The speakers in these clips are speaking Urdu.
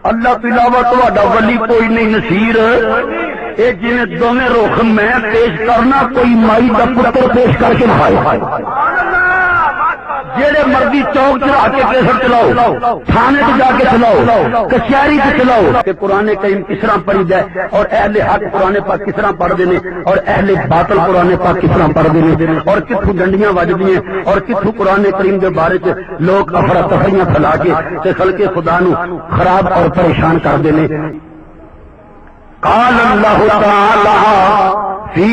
اللہ تو علاوہ تہاڈا ولی کوئی نہیں نصیر اے جویں دوویں رخ میں پیش کرنا کوئی مائی دا پتر پیش کر کے دکھائے جیڑے مرضی چوک چلا کے کیسٹ چلاؤ تھانے تے جا کے چلاؤ کچہری تے چلاؤ کہ قرآن کریم کس طرح پڑھی جائے اور اہل حق قرآن پاک کس طرح پڑھتے ہیں اور اہل باطل قرآن پاک کس طرح پڑھتے ہیں اور کتوں ڈنڈیاں وجدی ہیں اور کتوں قرآن کریم کے بارے چ لوگ افراتفریاں پھیلا کے خلق خدا نو خراب اور پریشان کرتے ہیں قال اللہ تعالی فی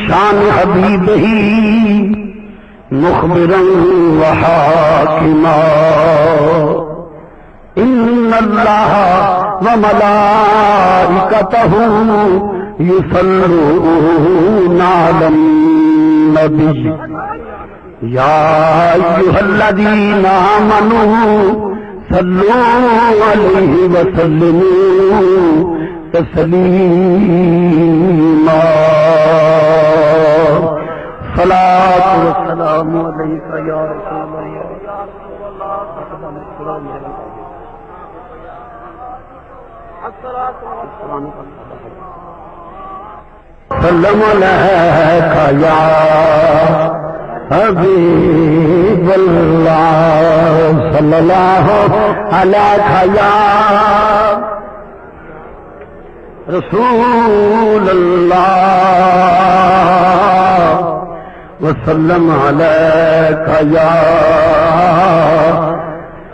شان حبیبہ مخبرا وحاکما ان اللہ وملائکتہ یصلون علی النبی یا ایھا الذین آمنوا صلوا علیہ وسلموا تسلیما صلاۃ والسلام علیک یا رسول اللہ سلام علیک یا حبیب اللہ صلی اللہ علیہ یا رسول اللہ وسلم علیک یا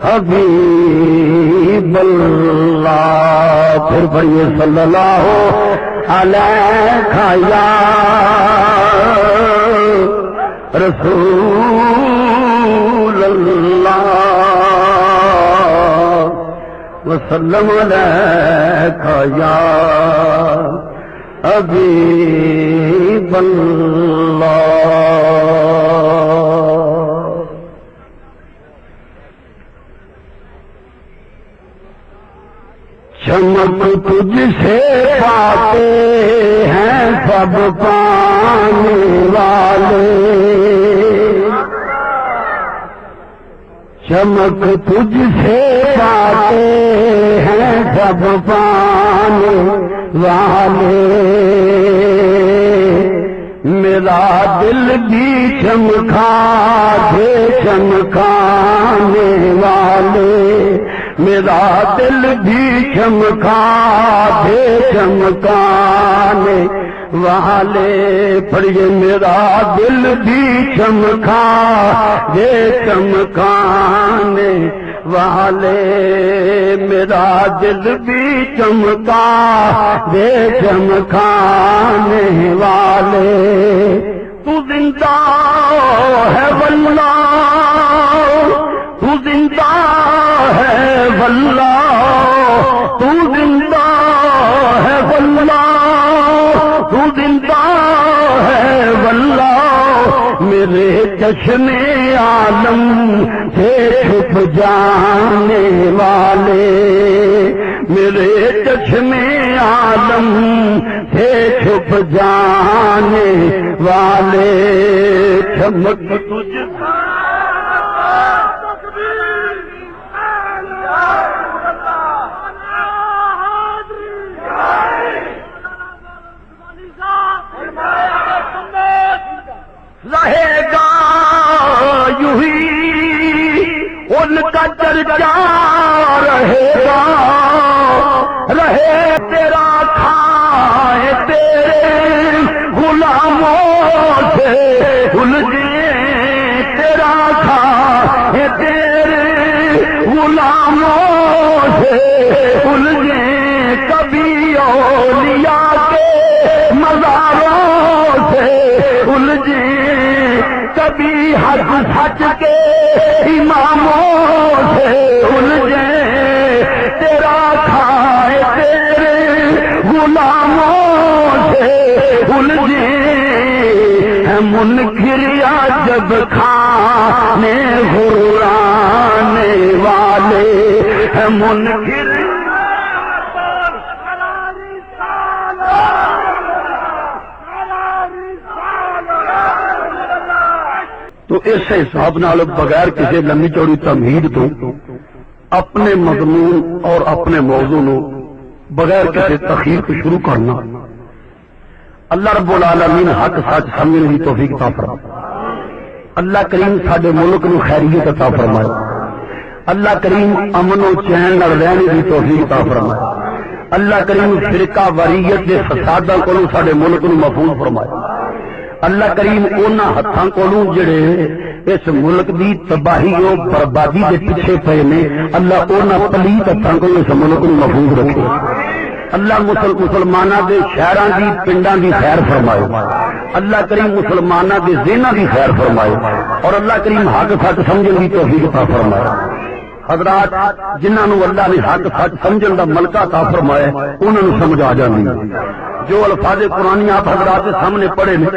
حبیب اللہ پھر پڑھیے صلی اللہ علیہ یا رسول اللہ وسلم علیک یا حبیب اللہ چمک تجھ سے پاتے ہیں سب پانے والے چمک تجھ سے پاتے ہیں سب پانے والے میرا دل بھی چمکا دے چمکانے والے میرا دل بھی چمکا دے چمکانے والے پڑھیے میرا دل بھی چمکا دے چمکانے والے میرا دل بھی چمکا دے چمکانے والے تو زندہ ہے واللہ تو زندہ ہے واللہ تو زندہ ہے واللہ تو زندہ ہے واللہ میرے چشم عالم سے چھپ جانے والے میرے چشم عالم سے چھپ جانے والے چمک تجھ رہے گا یوں ہی ان کا چرچا رہے گا رہے تیرا کھائے تیرے غلاموں سے الجھے تیرا کھائے تیرے غلاموں سے الجھے کبھی اولیاء کے مزاروں سے الجھے کبھی حق سچ کے اماموں سے الجھے تیرا کھائے تیرے غلاموں سے الجھے ہے منکر عجب کھانے غرانے والے ہے منکر تو اس حساب نال بغیر کسی لمبی چوڑی تمہید تو اپنے مضمون اور اپنے موضوع نو بغیر کسی تخیر کو شروع کرنا اللہ رب العالمین حق سچ سمجھنے کی توفیق عطا فرمائے. اللہ کریم ساڈے ملک نو خیریت عطا فرمائے. اللہ کریم امن و چین نال رہنے کی توفیق عطا فرمائے. اللہ کریم فرقہ واریت دے فساداں کولوں ساڈے ملک نو محفوظ فرمائے. اللہ کریم انہاں ہتھاں کولوں جڑے اس ملک دی تباہی و بربادی دے پیچھے پے نے اللہ انہاں پلیت ہتھاں کو اس ملک نو محفوظ رکھے. اللہ مسلماناں دے شہراں دی پنڈاں دی خیر فرمائے. اللہ کریم مسلماناں دے ذہناں دی خیر فرمائے اور اللہ کریم حق سچ سمجھن دی توفیق عطا فرمائے. حضرات جنہاں نو اللہ نے حق سچ سمجھن دا ملکہ عطا فرمایا انہاں نو سمجھ آ جاندی. جو الفاظ قرآنی آپ حضرات کے سامنے پڑھے نے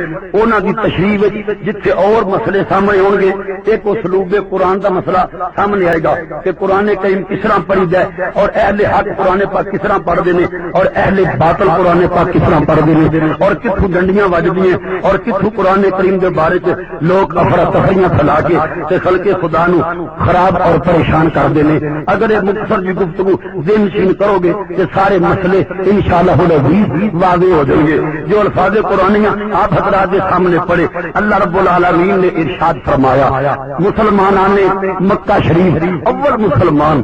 انہاں دی تشریح جتھے اور مسئلے سامنے ہون گے ایک اسلوب قرآن دا مسئلہ سامنے آئے گا کہ قرآن کریم کس طرح پڑھی جائے اور اہل حق قرآن پاک کس طرح پڑھتے ہیں اور اہل باطل قرآن پاک کس طرح پڑھتے ہیں اور کتوں ڈنڈیاں وجدی ہیں اور کتوں قرآن کریم کے بارے لوگ افراتفریاں پھیلا کے خلق خدا نو خراب اور پریشان کرتے ہیں. اگر یہ مختصر جی گفتگو ذہن نشین کرو گے کہ سارے مسئلے انشاءاللہ واضح ہو جائیں گے. جو الفاظ قرآنیاں آپ حضرات کے سامنے پڑھے اللہ رب العالمین نے ارشاد فرمایا مسلمانوں نے مکہ شریف اول مسلمان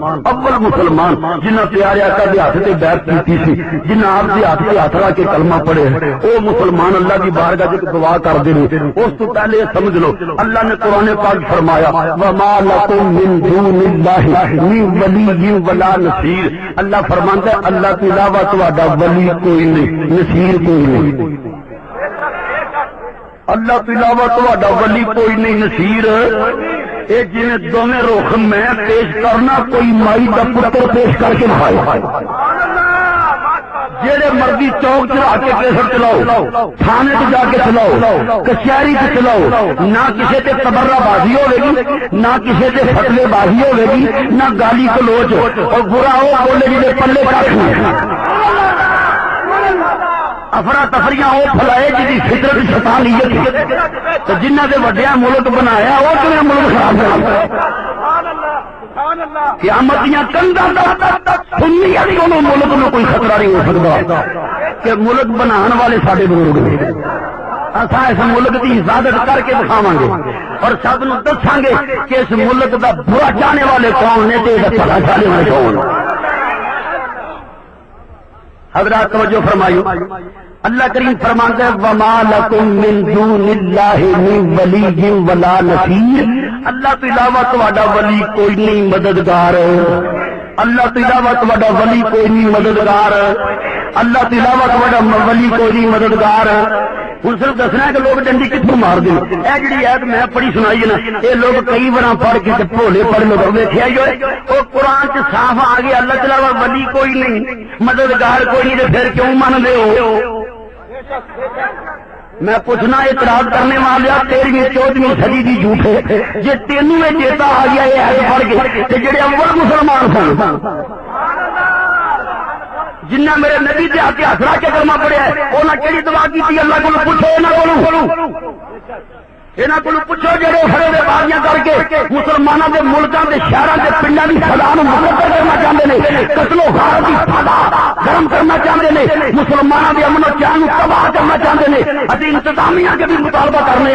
جنہاں پیارے آقا دے ہاتھ تے بیعت کیتی سی جنہاں آپ دے ہاتھ تے ہاتھ رکھ کے کلمہ پڑھے او مسلمان اللہ کی بارگاہ وچ دعا کردے نے. اس تو پہلے سمجھ لو اللہ نے قرآن پاک فرمایا وما لکم من دون اللہ من ولی ولا نصیر. اللہ فرماندا ہے اللہ کے علاوہ تہاڈا ولی کوئی نہیں نصیر کوئی نہیں. اللہ کے علاوہ تہاڈا ولی کوئی نہیں نصیر. اے جویں دوویں رخ میں پیش کرنا کوئی مائی دا پتر پیش کر کے دکھائے. جیڑے مرضی چوک چلا کے کیسر چلاؤ تھانے تے جا کے چلاؤ کچہری تے چلاؤ نہ کسی تے تبرہ بازی ہوے گی نہ کسی تے فتوی بازی ہوے گی نہ گالی گلوچ اور برا ہو بولے گی تے پلے کھ نہیں. افراتفریاں وہ پھیلائے جی فطرت شیطانیت تو جنہ دے وڈیا ملک بنایا وہ کیوں ملک خراب کر قیامت دیاں کنڈاں سنی علی کو ملک میں کوئی خطرہ نہیں ہو سکتا کہ ملک بنان والے ساڈے بزرگ نے. اساں اس ملک کی حفاظت کر کے دکھاواں گے اور سب نو دساں گے کہ اس ملک دا برا چاہنے والے کون نے تے بھلا چاہنے والے کون. حضرات توجہ فرمائیو اللہ کریم فرماتا ہے وما لکم من دون اللہ من ولی ولا نصیر. اللہ تو علاوہ تہاڈا ولی کوئی نہیں مددگار. اللہ تو علاوہ تہاڈا ولی کوئی نہیں مددگار. اللہ تو علاوہ تہاڈا ولی کوئی نہیں مددگار. ہوں صرف دسنا ہے کہ لوگ ڈنڈی کتوں مار دیں. یہ جڑی ایت میں پڑھی سنائی ہے نا یہ لوگ کئی بار پڑھ کے بھولے پڑھ لوگ دیکھا ہی ہوئے وہ قرآن سے صاف آ گیا اللہ کے علاوہ ولی کوئی نہیں مددگار کوئی نہیں تو پھر کیوں من دے ہو. میں پوچھنا اعتراض کرنے والے 13ویں 14ویں صدی کی جھوٹ ہے جی تینوں میں چیتا آ گیا یہ ایت پڑھ کے جڑے اول مسلمان سن جنہ میرے نبی کے ہاتھ ہسرا کے کلمہ پڑھیا ہے انہاں کیڑی دعا کی اللہ کو پوچھو یہاں کو پوچھو جڑے کھڑے دے بازیاں کر کے مسلمانوں کے ملکوں کے شہروں کے پنڈوں کی فضا مقرر کرنا چاہتے ہیں قتل و غارت کی فضا گرم کرنا چاہتے ہیں مسلمانوں کے امن و چین تباہ کرنا چاہتے ہیں ابھی انتظامیہ کے بھی مطالبہ کرنے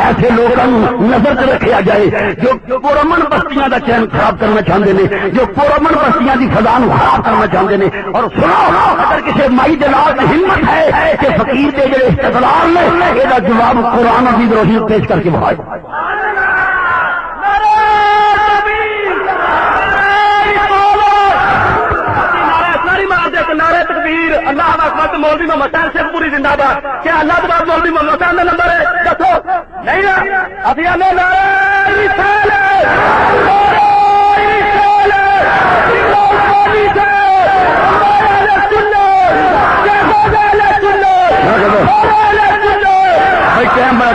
ایسے لوگوں نظر سے رکھا جائے جو پرامن بستیاں کا چین خراب کرنا چاہتے ہیں جو پرامن بستیاں کی فضا خراب کرنا چاہتے ہیں. اور سنو اگر کسی مائی دلال ہمت ہے کہ فقیر کے جڑے استدلال نے یہ جواب قرآن کی روشنی پیش کر کے بھائی نعرہ تکبیر اللہ اکبر. مولوی محمد حسین سے پوری زندہ باد. کیا اللہ کے بعد مولوی محمد حسین کا نمبر ہے دسو نہیں نا ابھی ہمیں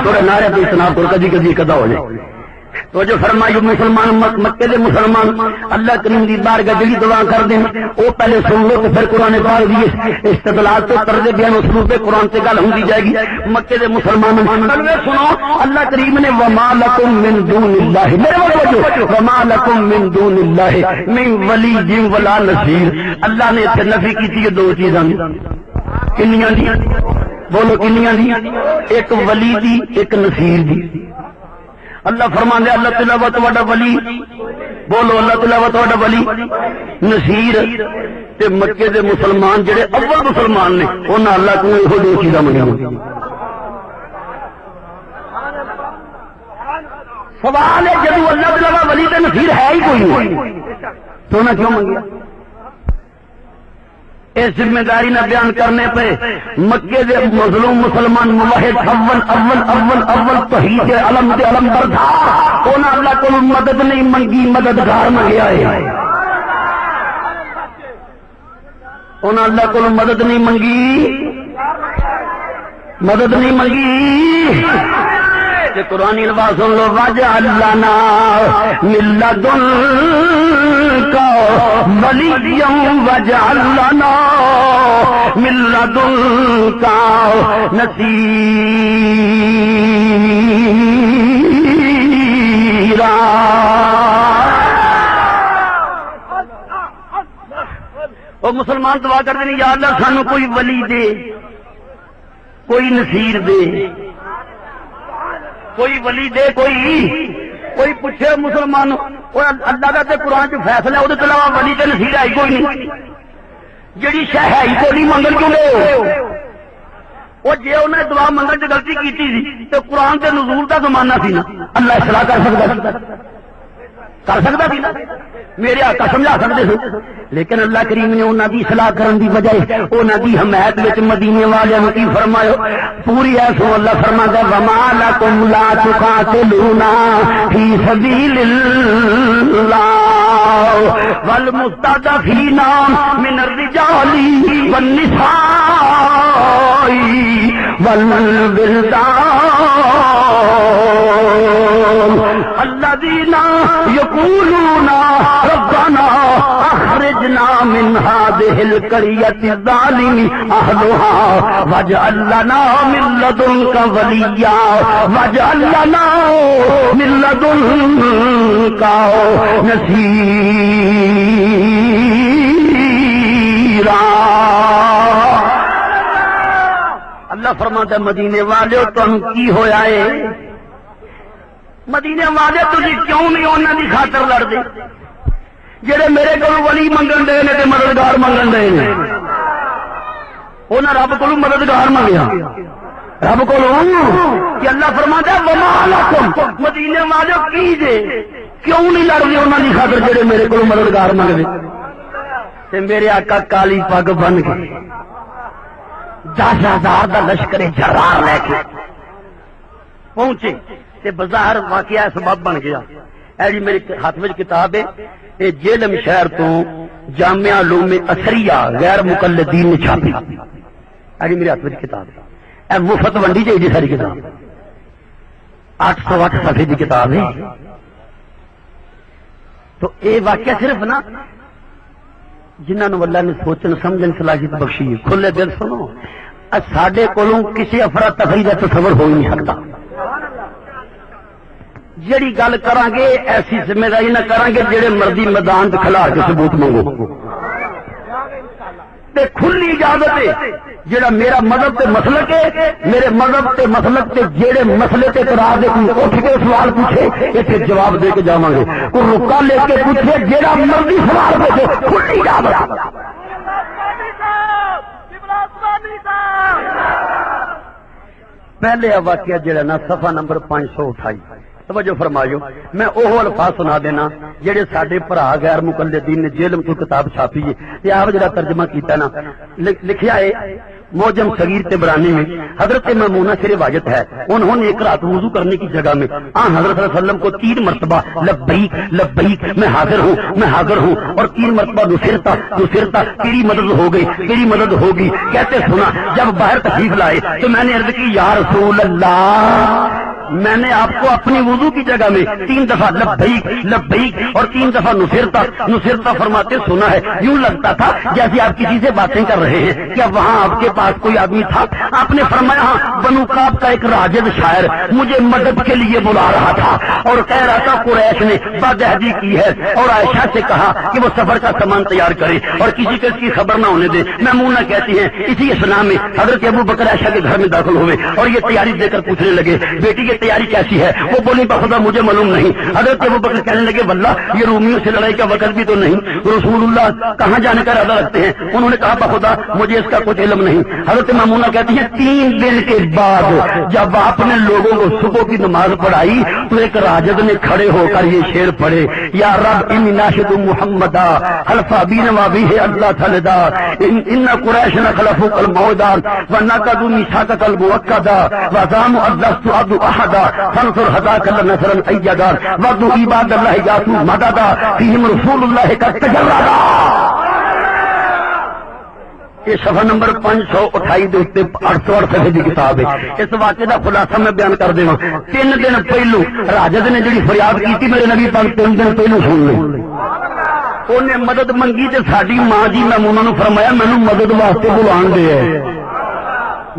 تھوڑے نعرے پہ اتنا کدی کدی کدا ہو جائے تو جو فرمائی مسلمان مکے دے مسلمان اللہ کریم دی بارگاہ جڑی دعا کر دیں او پہلے سن لو تے پھر قرآن پاک دی استدلال تے طرز بیان اسلوب قرآن تے گل ہوندی جائے گی. مکے دے مسلمان پہلے سنو اللہ کریم نے وما لکم من دون اللہ میرے وجہ وما لکم من دون اللہ من ولی ولا نصیر. اللہ نے تے نفی کیتی ہے دو چیزاں کنیاں دی بولو کنیاں دی ایک ولی دی ایک نصیر دی. اللہ فرماندے اللہ تعالی تواڈا ولی بولو اللہ تعالی تواڈا ولی نصیر تے مکے دے مسلمان جڑے اول مسلمان نے انہاں اللہ کو یہ دو چیزاں منگیاں. سوال ہے جدو اللہ تعالی ولی تے نصیر ہے ہی کوئی نہیں تو انہاں کیوں منگیا؟ اس ذمہ داری نہ بیان کرنے پہ مکے دے مظلوم مسلمان موحد اول توحید علم دے علم بردار انہاں اللہ کو مدد نہیں منگی مددگار منگیا ہے. انہاں اللہ کو مدد نہیں منگی مدد نہیں منگی. قرآن الفاظ سن لو وجعل لنا من لدنک ولیا وجعل لنا من لدنک نصیرا. اور مسلمان دعا کرتے ہیں یا اللہ سانو کوئی ولی دے کوئی نصیر دے کوئی ولی دے کوئی پوچھے مسلمان اللہ کا تے قرآن چ فیصلہ ہے وہ علاوہ ولی تے نصیر ہے کوئی نہیں. جیڑی شے ہے ہی کوئی منگل کیوں لے وہ جے انہیں دعا منگل چ غلطی کیتی سی تو قرآن تے نزول دا زمانہ سی نا اللہ اصلاح کر سکتا سی نا میرے آقا سمجھا سکتے تھے لیکن اللہ کریم نے انہوں دی اصلاح کرن دی بجائے انہوں دی حمایت وچ مدینے والوں کی فرمایا پوری ہے سو اللہ فرماتا ہے وما لکم لا تقاتلون فی سبیل اللہ والمستضعفین من الرجال والنساء والولدان الذین یقولون ربنا اخرجنا من هذه القرية الظالم اهلها واجعل لنا من لدنك وليا واجعل لنا من لدنك نصيرا. اللہ فرماتا ہے مدینے والے تم کی ہویا ہے مدینے والے تسی کیوں نہیں انہاں دی خاطر لڑدے جڑے میرے کو ولی منگن دے نے تے مددگار منگن دے نے انہاں رب کو مددگار منگیا رب کو کہ اللہ فرماتا ہے وما لکم مدینے والے کی دے کیوں نہیں لڑدے انہاں دی خاطر جڑے میرے کو مددگار منگدے تے میرے آقا کالی پگ بن کے 10,000 دا لشکر جرار لے کے پہنچے تے بازار واقعہ سبب بن گیا. اے جی میرے ہاتھ میں کتاب ہے یہ جیلم شہر تو جامعہ علوم اثریہ غیر مقلدین نے چھاپی. اے جی میرے ہاتھ میں کتاب ہے اے مفت ونڈی جی ساری کتاب 808 صفحے کی کتاب ہے. تو یہ واقعہ صرف نا جنہوں اللہ نے سوچن سمجھن صلاحیت بخشی ہے کھلے دل سنو ساڈے کولوں کسی افراتفری کا تصور ہو نہیں سکتا. جڑی گل کران گے ایسی ذمہ داری نہ کران گے جڑے مرضی میدان تے کھلا کے ثبوت منگو تے کھلی اجازت ہے جڑا میرا مذہب تے مسلک ہے میرے مذہب تے مسلک تے جڑے مسئلے تے اعتراض ہے کوئی اٹھ کے سوال پوچھے اسے جواب دے کے جاواں گے کوئی رکا لے کے پوچھے جڑا مرضی سوال پوچھے کھلی اجازت. پہلے واقعہ جڑا نا صفحہ نمبر 528 توجہ فرمائیو میں اوہ الفاظ سنا دینا جڑے ساڈے بھرا غیر مقلدین نے جیلم تو کتاب چھاپی ہے تے آپ جڑا ترجمہ کیتا نا لکھیا ہے موجم صغیر تبرانی میں حضرت میمونہ سے روایت ہے انہوں نے ایک رات وضو کرنے کی جگہ میں حضرت صلی اللہ علیہ وسلم کو 3 مرتبہ لبیک لبیک میں حاضر ہوں اور 3 مرتبہ دوسرتا تیری مدد ہوگی کہتے سنا. جب باہر تشریف لائے تو میں نے عرض کی یا رسول اللہ میں نے آپ کو اپنی وضو کی جگہ میں 3 دفعہ لبیک لبیک اور 3 دفعہ نصرتا فرماتے سنا ہے. یوں لگتا تھا جیسے آپ کسی سے باتیں کر رہے ہیں. کیا وہاں آپ کے پاس کوئی آدمی تھا؟ آپ نے فرمایا ہاں، بنو کعب کا ایک راجد شاعر مجھے مدد کے لیے بلا رہا تھا اور کہہ رہا تھا قریش نے بدعہدی کی ہے اور عائشہ سے کہا کہ وہ سفر کا سامان تیار کرے اور کسی کو اس کی خبر نہ ہونے دے. میمونہ کہتی ہیں اسی اسلام میں حضرت ابو بکر عائشہ کے گھر میں داخل ہوئے اور یہ تیاری دے کر پوچھنے لگے بیٹی کی تیاری کیسی ہے؟ وہ بولی بخدا مجھے معلوم نہیں. حضرت ابو بکر کہنے لگے واللہ یہ رومیوں سے لڑائی کا وقت بھی تو نہیں، رسول اللہ کہاں جانے کا ارادہ رکھتے ہیں؟ انہوں نے کہا بخدا مجھے اس کا کچھ علم نہیں. حضرت میمونہ کہتی ہیں 3 دن کے بعد جب آپ نے لوگوں کو صبح کی نماز پڑھائی تو ایک راجد نے کھڑے ہو کر یہ شعر پڑھے یا رب انی ناشد محمدا حلفا بین وابی ہے اللہ خلدا ان قریش نخلفوا الموعدا ونقضوا میثاقك المؤکدا وزعموا لست عبد احدا فانصر هداك نصرا ایدا وذو عباد اللہ یاتوا مددا فیہم رسول اللہ کا تجردا. یہ صفحہ نمبر 528 دے 868 کی کتاب ہے. اس واقعے کا خلاصہ میں بیان کر دیواں. 3 دن پہلو راجد نے جڑی فریاد کی میرے نبی پاک 3 دن پہلو سن لیں. انہیں مدد منگی تے ساڈی ماں جی میمونہ نو فرمایا مینوں مدد واسطے بلان دے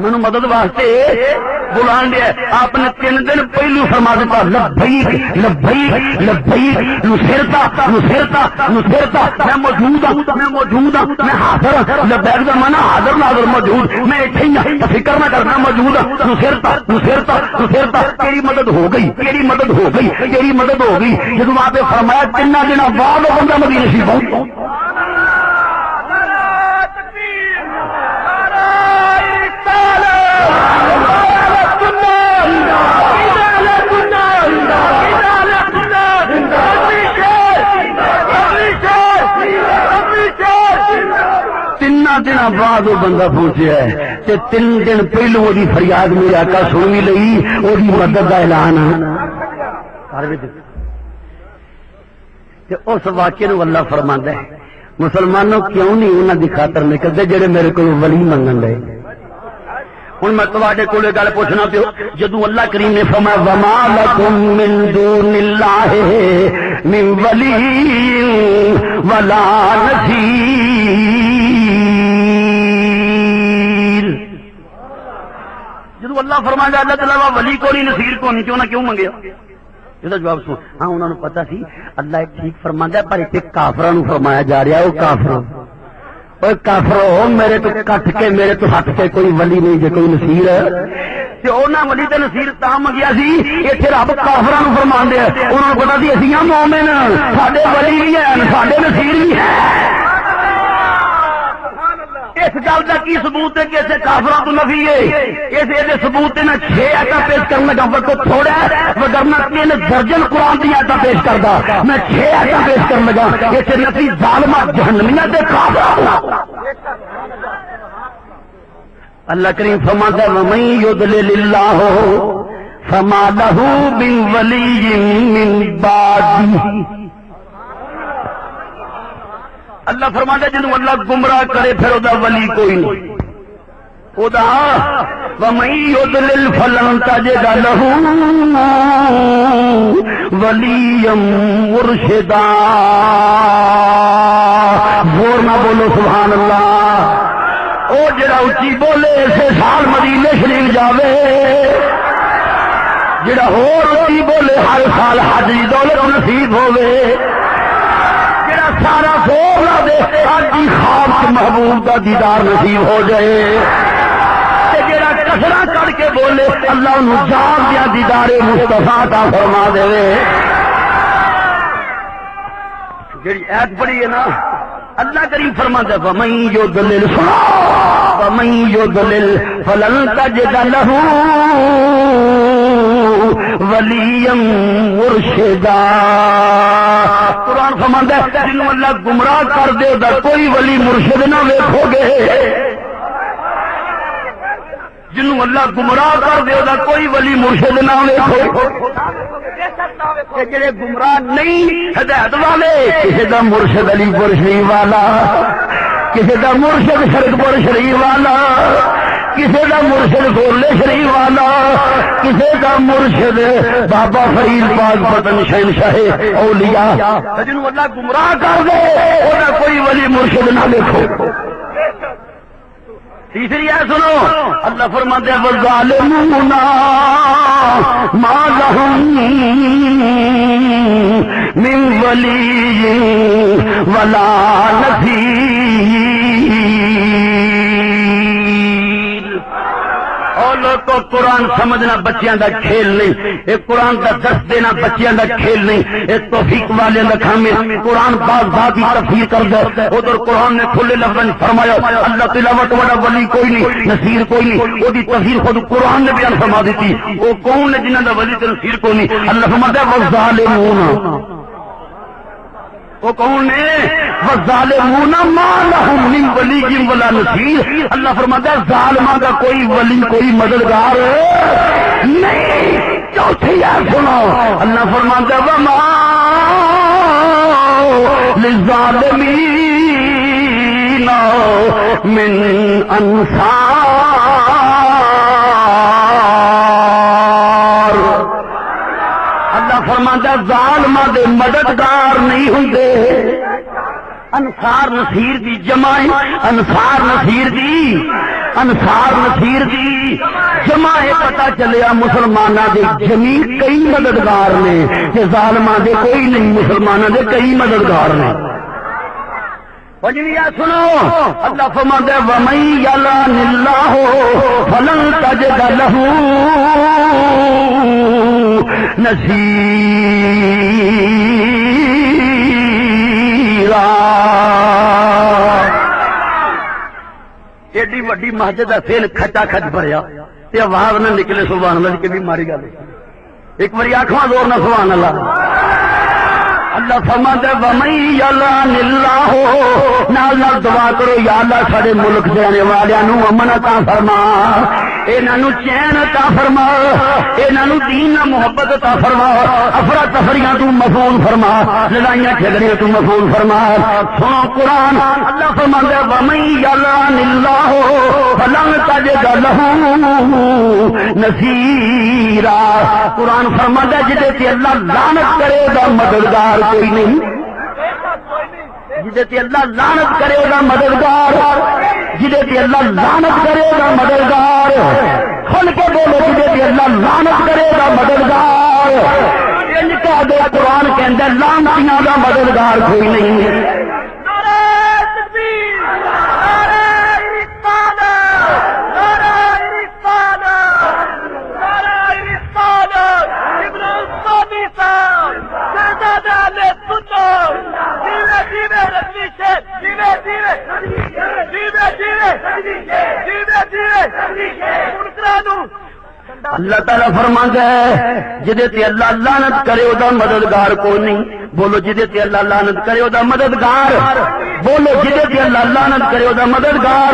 مینوں مدد واسطے بلان دے. آپ نے 3 دن پہلو فرما دیتا لبیک لبیک لبیک نصرتا نصرتا نصرتا میں موجود ہوں میں موجود ہوں میں حاضر ہوں. لبیک دا مانا حاضر ناظر موجود میں ایتھے ہی ہوں فکر نہ کرنا موجود ہوں. نصرتا نصرتا نصرتا تیری مدد ہو گئی تیری مدد ہو گئی تیری مدد ہو گئی. جدوں آپ نے فرمایا 3 دن بعد بندہ مدینے سے پہنچا. دن بعد وہ بندہ پہنچیا ہے تے 3 دن پہلو وہ فریاد میرے آقا سن بھی لئی وہ مدد کا اعلان اس واقعے نو اللہ فرماندا ہے مسلمانوں کیوں نہیں انہاں دی خاطر نکلتے جڑے میرے کو ولی منگن دے. ہوں میں تواڈے کولے گل پوچھنا پیو جدوں اللہ کریم نے فرمایا وما لکم من دون اللہ من ولی ولا نصیر. جدو اللہ فرمایا اللہ تعالیٰ ولی کو نہیں نصیر کو نہیں کیوں منگیا؟ یہ جواب سن. ہاں انہوں نے پتا سی اللہ ایک ٹھیک فرماندا ہے پر اتنے کافراں نو فرمایا جا رہا ہے وہ کافرو میرے تو کٹ کے میرے تو ہٹ کے کوئی ولی نہیں جے کوئی نصیر تے انہاں ولی تے نصیر تاں منگیا سی ایتھے رب کافراں نو فرماندے انہاں نوں پتا سی اسی ہاں مومن ساڈے ولی بھی ہیں ساڈے نصیر بھی ہیں. اس گل کا کی ثبوت ہے کہ اسے کافراں تو نفی ہے؟ اس ثبوت میں 6 آیتاں پیش کرنے کا وقت تھوڑا ہے وگرنہ 3 درجن قرآن کی آیتاں پیش کردا. میں 6 آیتاں پیش کرنے لگا اسے نفی ظالمہ جہنمیاں تے کافراں. اللہ کریم فرماتا ہے ومن یضلل اللہ فما لہ من ولی من بعدہ. اللہ فرماتا ہے جنہوں اللہ گمراہ کرے پھر ادا ولی کوئی نہیں. ادا ومن یضلل فلن تجد لہ ولیا مرشدا. زور نہ بولو سبحان اللہ. او جڑا اچھی بولے اسے سال مدینے شریف جاوے جڑا ہور اچھی بولے ہر سال حج دی دولت نصیب ہوے جڑا سارا زور نہ دے حج دی خواب محبوب دا دیدار نصیب ہو جائے تے جڑا کسرا کر کے بولے اللہ انہوں جان دیا دیدار مصطفیٰ عطا فرما دے. جڑی ایت پڑھی ہے نا اللہ کریم فرماتا ہے ومن یضلل ومن یضلل فلن تجد لہ ولیا مرشدا. قرآن فرماتا ہے جنہوں اللہ گمراہ کر دے گا کوئی ولی مرشد نہ ویکھو گے. جنہوں اللہ گمراہ کر دے گا کوئی ولی مرشد نہ ویکھو. جڑے گمراہ نہیں ہدایت والے کسی دا مرشد علی پور شریف والا کسی دا مرشد شرک پور شریف والا کسی کا مرشد گولے شریف والا، کسی کا مرشد بابا فرید پاک پتن شہنشاہ اولیاء، جنہوں اللہ گمراہ کر دے وہ کوئی ولی مرشد نہ دیکھو۔ تیسری ہے سنو، اللہ فرماتے ہیں والظالمون ما لهم من ولی ولا نصیر۔ اور لوگ تو قرآن سمجھنا بچیاں دا کھیل نہیں، ایک قرآن کا درس دینا بچیاں دا کھیل نہیں، ایک توفیق والے دا کام ہے قرآن بعض بات ہی تفسیر کر دو۔ ادھر قرآن نے کھلے لفظ فرمایا اللہ تلاوت والا ولی کوئی نہیں، نصیر کوئی نہیں، وہ دی تفسیر خود قرآن نے بیان فرما دیتی۔ وہ کون ہے جنہاں دا ولی تے نصیر کوئی نہیں؟ اللہ فرماتا ہے والظالمون، وہ کون ہے؟ والظالمون ما لهم من ولی ولا نصیر۔ اللہ فرماتا ہے ظالماں کا کوئی ولی کوئی مددگار نہیں۔ چوتھی ہے سنو، اللہ فرماتا ہے وما للظالمین من انصار۔ اللہ فرماتا ہے ظالماں دے مددگار نہیں ہوندے۔ انصار نصیر دی جمع ہے، انصار نصیر دی جمع ہے۔ پتہ چلیا مسلمانوں دے جمی کئی مددگار نے کہ ظالماں دے کوئی نہیں، مسلمانوں دے کئی مددگار نے۔ وجنیا سنو، اللہ فرماتا ہے وَمَن يَلْعَنِ اللَّهُ فَلَن تَجِدَ لَهُ نصیرا۔ ایڈی وڈی مسجد کا فیل کھچا کھچ بھریا تے آواز نہ نکلے سبحان اللہ کی بھی ماری گل۔ ایک باری آنکھواں زور نہ سبحان اللہ۔ اللہ فرماتا ہے وَمَن يَلْعَنِ اللَّهُ، نال نال دعا کرو یا اللہ سارے ملک دے رہنے والوں نو امن عطا فرما، انہاں نو چین عطا فرما، انہاں نو دین نال محبت عطا فرما، افراتفریاں تو محفوظ فرما، لڑائیاں جھگڑیاں تو محفوظ فرما۔ سنو قرآن، اللہ فرماتا ہے وَمَن يَلْعَنِ اللَّهُ فَلَن تَجِدَ لَهُ نصیرا۔ قرآن فرماتا ہے جدے تے اللہ لعنت کرے گا مددگار کوئی نہیں، جدے تے اللہ لعنت کرے گا مددگار، جدے تے اللہ لعنت کرے گا مددگار، کھل کے بولو جدے تے اللہ لعنت کرے گا مددگار۔ ان کا دے قرآن کہندا ہے لعنتیاں دا مددگار کوئی نہیں ہے۔ اللہ تعالیٰ فرماتا ہے جدے تے اللہ لعنت کرے او دا مددگار کوئی نہیں۔ بولو جدے تے اللہ لعنت کرے او دا مددگار، بولو جدے تے اللہ لعنت کرے او دا مددگار،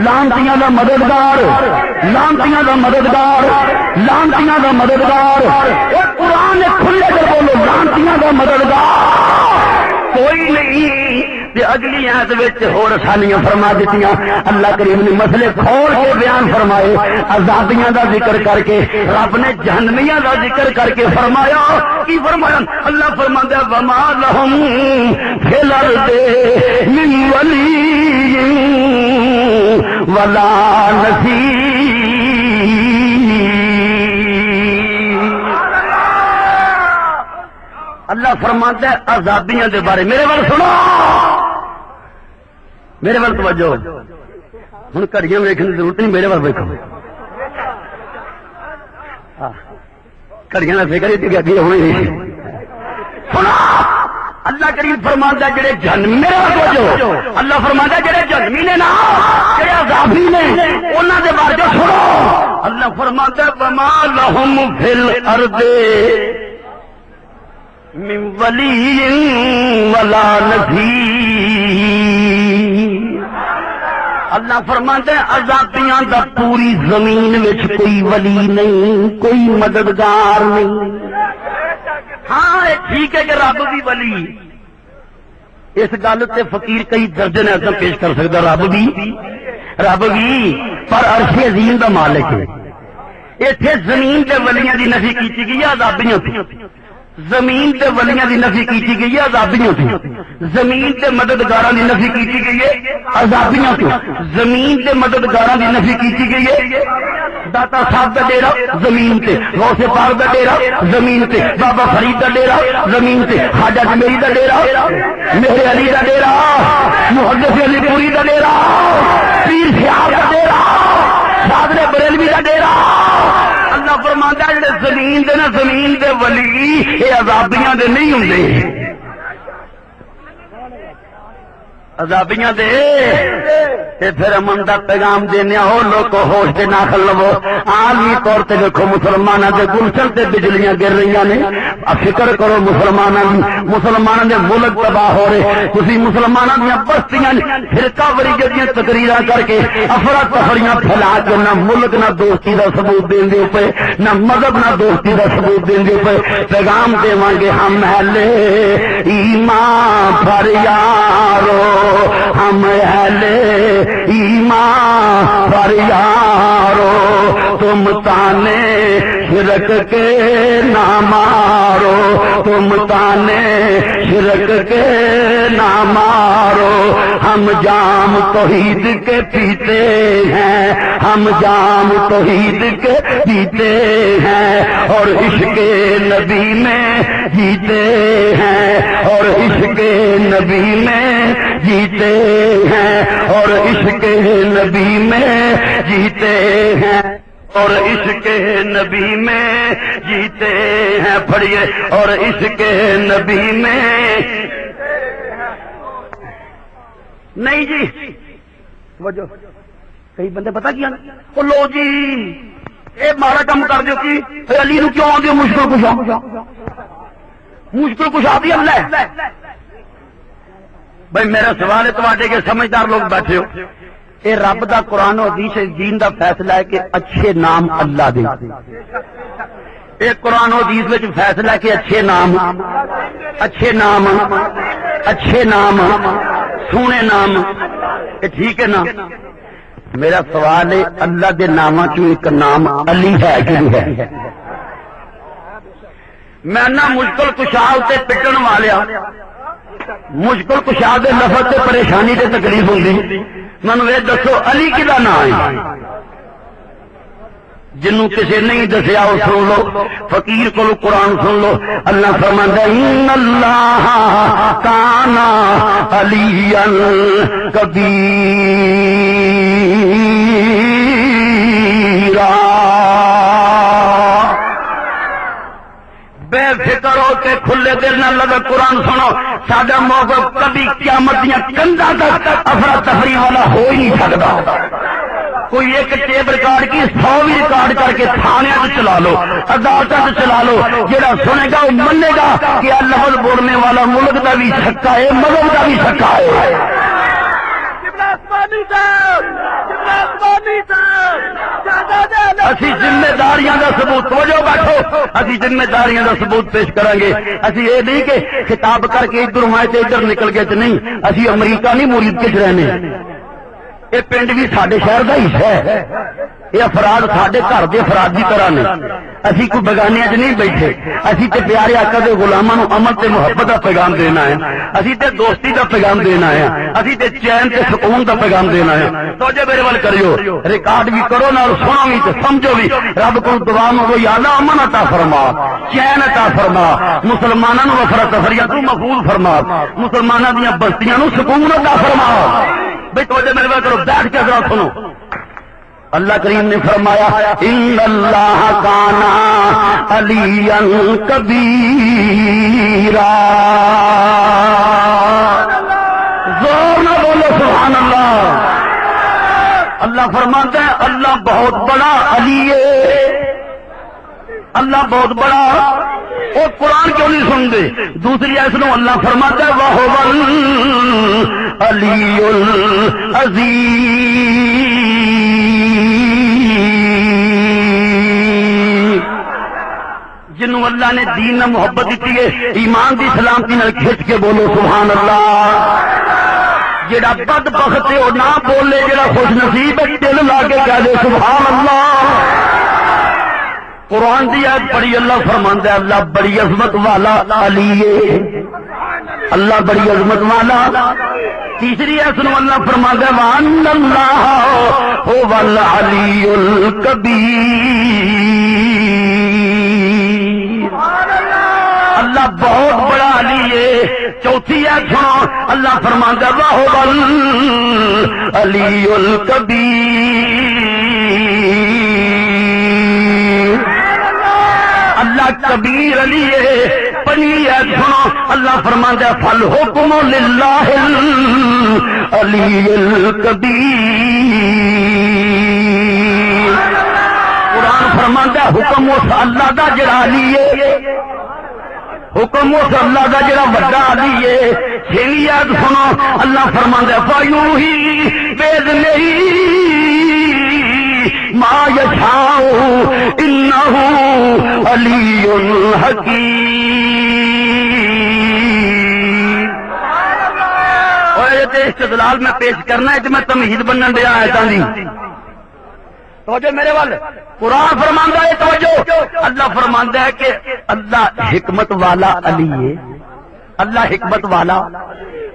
لعنتیاں دا مددگار، لعنتیاں دا مددگار، لعنتیاں دا مددگار۔ اے قرآن نے کھلے کر بولو لعنتیاں دا مددگار کوئی نہیں۔ اگلی آیت وچ ہور آسانیاں فرما دیتیاں۔ اللہ کریم نے مسئلے کھول کے بیان فرمائے، عذابیاں دا ذکر کر کے، رب نے جہنمیاں دا ذکر کر کے فرمایا کی فرمایا؟ اللہ فرماتا ہے وما لهم فی الارض من ولی ولا نصیر۔ اللہ فرماتا ہے عذابیاں دے بارے، میرے بارے سنو، میرے وال توجہ ہوں گھڑیاں ویکھنے کی ضرورت نہیں، میرے وال ویکھو، گھڑیاں کا فکر ہی اگے ہونے نہیں۔ سنا اللہ کریم فرماتا ہے جڑے جہنمی، میرے وال توجہ، اللہ فرماتا ہے جڑے جہنمی نے نا، جڑے عذابی نے، انہاں دے بارے جو سنو، اللہ فرماتا ہے وما لهم فی الارض من ولی ولا نصیر۔ اللہ فرماتا ہے عذابیاں دا پوری زمین وچ کوئی ولی نہیں، کوئی مددگار نہیں۔ ہاں ٹھیک ہے کہ رب بھی ولی، اس گل تے فقیر کئی درجن ایسا پیش کر سکتا، رب بھی رب بھی پر عرش عظیم دا مالک ہے. اتنے زمین کے ولیاں دی نفی کی گئی ہے عذابیوں تھی. زمین تے ولیاں دی نفی کی گئی ہے عذابیوں تھی. زمین تے مددگاراں دی نفی کی گئی ہے عذابیوں تھی. زمین تے مددگاراں دی نفی کی گئی ہے. داتا صاحب دا ڈیرا زمین تے، غوث پاک دا ڈیرا زمین تے، بابا فرید دا ڈیرا زمین تے، خواجہ اجمیری دا ڈیرا، میرے علی دا ڈیرا، محدث علی پوری دا ڈیرا، پیر سیاب دا ڈیرا، شاذلی بریلوی دا ڈیرا. اللہ فرماندا ہے جڑے زمین دے نا زمین دے ولی یہ عذابیاں دے نہیں ہوندے، عذابیاں دے. پھر امن دا پیغام دینے ہو لوگو ہوش دے ناخل لو. عالمی طور تے دیکھو مسلمانوں دے گلشن تے بجلیاں گر رہی نے. فکر کرو مسلمانوں دی، مسلمانوں دے ملک تباہ ہو رہے. تسی مسلمانوں دیاں بستیاں فرقہ وریجہ دیاں تقریراں کر کے افراتفریاں پھیلا کے نہ ملک نہ دوستی دا ثبوت دین دے پے، نہ مذہب نہ دوستی دا ثبوت دین دے پے. پیغام دیواں گے ہم اہل ایمان پر یارو، ہم اہل ایمان پر یارو، تم تانے شرک کے نہ مارو، تم تانے شرک کے نہ مارو. ہم جام توحید کے پیتے ہیں، ہم جام توحید کے پیتے ہیں، اور عشق نبی میں جیتے ہیں، اور عشق نبی میں جیتے ہیں، اور عشق نبی میں جیتے ہیں، اور عشق نبی میں جیتے ہیں. پڑھیے اور عشق نبی میں نہیں جی. وجہ کئی بندے پتہ کیا لو جی اے مارا کام کر دیو کی علی نو کیوں آدھی مشکل کشا، مشکل کشا دی اللہ ہے. بھائی میرا سوال ہے تواڈے کے سمجھدار لوگ بیٹھے ہو، اے رب دا قرآن و حدیث دین دا فیصلہ ہے کہ اچھے نام اللہ دے. اے قرآن و حدیث وچ فیصلہ ہے کہ اچھے نام، اچھے نام، اچھے نام، سونے نام. اے ٹھیک ہے نا؟ میرا سوال ہے اللہ دے ناماں چوں ایک نام علی ہے کہ نہیں ہے؟ میں نہ مشکل کشا تے پٹن والیا، مشکل کشا دے نفع تے پریشانی تے تکلیف ہوندی. مینوں یہ دسو علی کدا نام ہے؟ جنوں کسی نہیں دسیا وہ سن لو، فقیر کو قرآن سن لو. اللہ فرماندا ہے ان اللہ کان علیا کبیرا. بے فکر ہو کے کھلے دل نہ لگا قرآن سنو. ساڈا موقف کبھی قیامت دیاں کندھاں تک افراتفری والا ہو ہی نہیں سکتا. کوئی ایک ٹیپ ریکارڈ کی 100 بھی ریکارڈ کر کے تھانے چلا لو، عدالتوں چلا لو. جہاں سنے گا وہ منے گا کہ لفظ بولنے والا ملک کا بھی سکا ہے، مذہب کا بھی سکا ہے. اسی ذمہ داریاں کا ثبوت، توجہ بیٹھو، اسی ذمہ داریاں کا ثبوت پیش کریں گے. اسی یہ نہیں کہ خطاب کر کے ادھر مائے تے ادھر نکل گئے نہیں. اسی امریکہ نہیں مرید کچھ رہنے. یہ پنڈ بھی سارے شہر کا حصہ ہے. یہ افراد سارے گھر کے افراد کی طرح نے. اسی کوئی بگانیاں چ نہیں بیٹھے. اسی تے پیارے آقا دے غلاماں نو امن تے محبت کا پیغام دینا ہے. اسی تے دوستی کا پیغام دینا ہے. اسی تے چین تے سکون کا پیغام دینا ہے. توجہ میرے ول کریو، ریکارڈ بھی کرو نہ سنو بھی تے سمجھو بھی. رب کو دعا منگو یا اللہ امن عطا فرما، چین عطا فرما، مسلمانوں نو افراتفریاں تو محفوظ فرما، مسلمانوں دیاں بستیاں نو سکون عطا فرما. بھائی توجہ میرے ول کرو، بیٹھ کے ذرا سنو. اللہ کریم نے فرمایا ان اللہ کان علیا کبیرا. زور نہ بولو سبحان اللہ. اللہ فرماتا ہے اللہ بہت بڑا علی ہے، اللہ بہت بڑا. وہ قرآن کیوں نہیں سنتے؟ دوسری ایسے نو اللہ فرماتا ہے وَهُوَ الْعَلِيُّ الْعَظِيمُ. جنہوں اللہ نے دین میں محبت دیتی ہے، ایمان دی سلامتی نال کھچ کے بولو سبحان اللہ. جڑا بدبخت ہے وہ نہ بولے، جڑا خوش نصیب ہے دل لا کے کہہ دے سبحان اللہ۔ قرآن دی آیت پڑھی، اللہ فرماندا ہے اللہ بڑی عظمت والا علی ہے، اللہ بڑی عظمت والا۔ تیسری آیت سنو، اللہ فرماندا ہے وَأَنَّ اللَّهَ هُوَ الْعَلِيُّ الْكَبِيرُ، اللہ بہت بڑا علی ہے۔ چوتھی آیت سنو، اللہ فرماندا ہے وَهُوَ الْعَلِيُّ الْكَبِيرُ، اللہ کبیر علی ہے۔ پنجویں آیت سنو، اللہ فرماندا ہے فَالْحُكْمُ لِلَّهِ الْعَلِيِّ الْكَبِيرُ، قرآن فرماندا ہے حکم اس اللہ دا جڑا علی ہے، حکم اس اللہ دا جڑا بڑا علی ہے۔ چھویں آیت سنو، اللہ فرماندا ہے فَيُوحِي بِإِذْنِهِ ما یشاء انہ علی حکیم۔ اور یہ استدلال میں پیش کرنا ہے کہ میں تمہید بنن دیا آیتاں دی توجہ میرے وال۔ قرآن فرماندا ہے توجہ، اللہ فرماندا ہے کہ اللہ حکمت والا علی ہے، اللہ حکمت والا،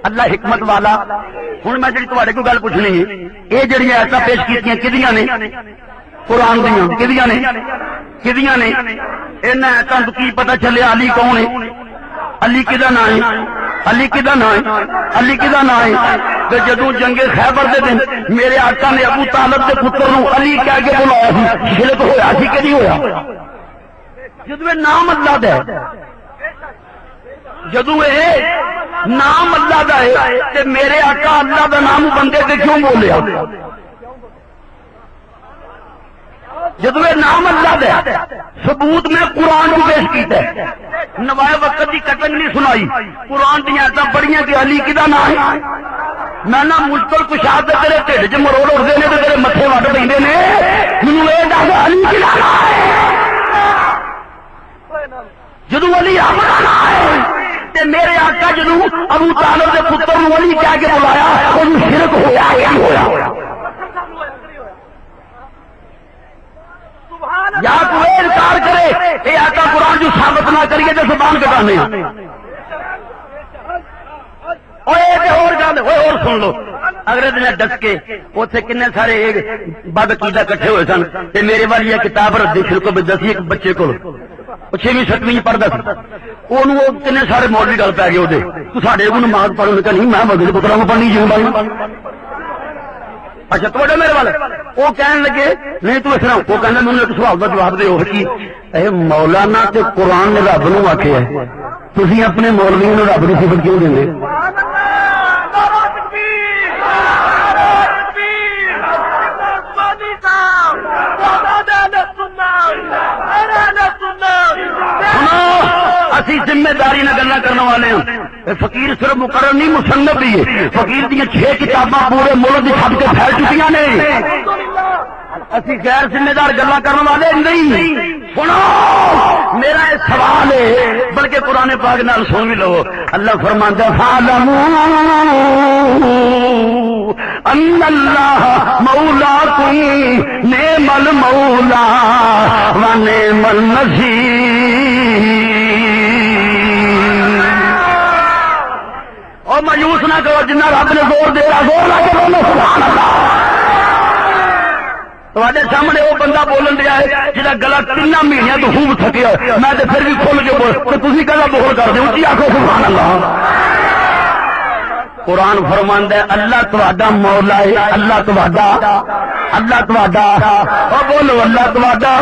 اللہ حکمت والا۔ ہن میں جڑی تواڈے کو گل پوچھنی ہے، یہ جڑیاں آیتاں پیش کیتیاں کدیاں نے؟ قرآن دیاں کدیاں نے؟ کدیاں نے؟ انہاں آیتاں تو کی پتہ چلے علی کون ہے؟ علی کدا نام ہے؟ علی کدا نام ہے؟ علی کدا نام ہے؟ کہ جدوں جنگ خیبر دے دن میرے آقا نے ابو طالب دے پتر نوں علی کہہ کے بلایا سی، شرک ہویا سی کہ نہیں ہویا؟ جدوں نام اللہ دا ہے، جدوں اے نام اللہ دا ہے تے میرے آقا اللہ دا نام بندے تے کیوں بولیا؟ جدو یہ نام اللہ دے ثبوت میں قرآن کو پیش کیتا ہے، نوائے وقت کی کٹنگ نہیں سنائی، قرآن دیا ایسا بڑیاں کہ علی کدا نام ہے؟ میں نہ مشکل کشاد دے تیرے ٹھڈ چ مروڑ اڑتے ہیں تیرے متھے وٹ پہ نے، مینوں یہ دس علی کدا نام ہے؟ جدو علی اپنا نام ہے تے میرے آقا جدو ابو طالب دے پتر نوں علی کہہ کے بلایا وہ شرک ہویا یا نہیں ہویا؟ یا کوئی انکار کرے یہ آقا قرآن جو ثابت نہ کریے تو زبان کٹانے اور سن لو۔ اگلے دن ڈس کے اتنے کنے سارے بد عقیدہ کٹھے ہوئے سن تے میرے والی یہ کتاب رکھی شروع کو دسی ایک بچے کو 6ویں 7ویں پڑھتا سی، وہ کنے سارے مولوی گل پی گئے وہ تو ساڈے کو نماز پڑھنے کا نہیں، میں مدد پتروں کو پڑھنی جی بھائی۔ اچھا تو میرے والے وہ کہنے لگے نہیں تو اس طرح وہ کہنا مجھے ایک سوال کا جواب دے کہ مولانا تے قرآن نے رب نو آخیا ہے، تھی اپنے مولوی نو رب کی صفت کیوں دیں گے؟ اسی ذمہ داری نہ گلا کرنے والے ہیں، فقیر صرف مقرر نہیں مصنف بھی ہے، فقیر دیا 6 کتاباں پورے ملک کی چھت کے پھیل چکی نے، اسی غیر ذمہ دار گلا کرنے والے نہیں۔ سنو میرا یہ سوال ہے بلکہ قرآن پاک نال سن بھی لو، اللہ فرماندا ہے فَاعْلَمُوا أَنَّ اللَّهَ مَوْلَاكُمْ نِعْمَ الْمَوْلَى وَنِعْمَ النَّصِيرُ۔ اور مایوس نہ کرو، جنہ رب نے زور دے رہا زور لا کے بولو سبحان اللہ۔ تواڈے سامنے وہ بندہ بولن دیا ہے جہاں گلا 3 مہینے تو خوب تھکیا، میں تو پھر بھی کھول کے بول تو تھی کہنا بول کر دو اچھی آخو سبحان اللہ۔ قرآن فرماندا ہے اللہ تواڈا مولا ہے، اللہ تواڈا، اللہ تواڈا، او بولو اللہ تواڈا۔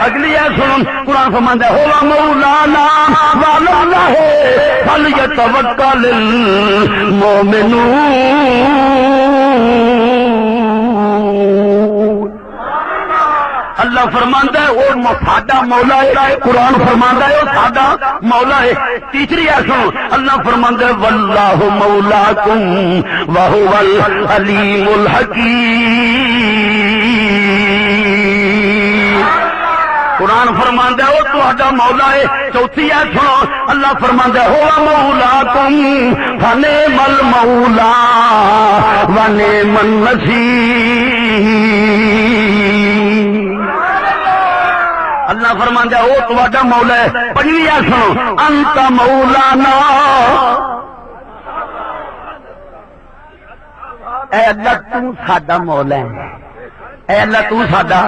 اگلی ہے سنو قرآن فرماندا ہے هو مولانا وعلى الله فليتوكل المؤمنون۔ اللہ فرماندا ہے وہ ساڈا مولا ہے، قرآن فرماندا ہے وہ ساڈا مولا ہے۔ تیسری ہے سنو اللہ فرماندا ہے واللہ مولاکم وهو العلیم الحکیم۔ قرآن فرماندا ہے وہ تہاڈا مولا ہے. چوتھی ہے سنو اللہ فرماندا ہے ہو مولاکم فنعم المولا ونعم النصیر. اللہ فرماندا ہے وہ تہاڈا مولا ہے. پنجویں ہے سنو انت مولانا. اے اللہ تو ساڈا مولا ہے. اے اللہ تو ساڈا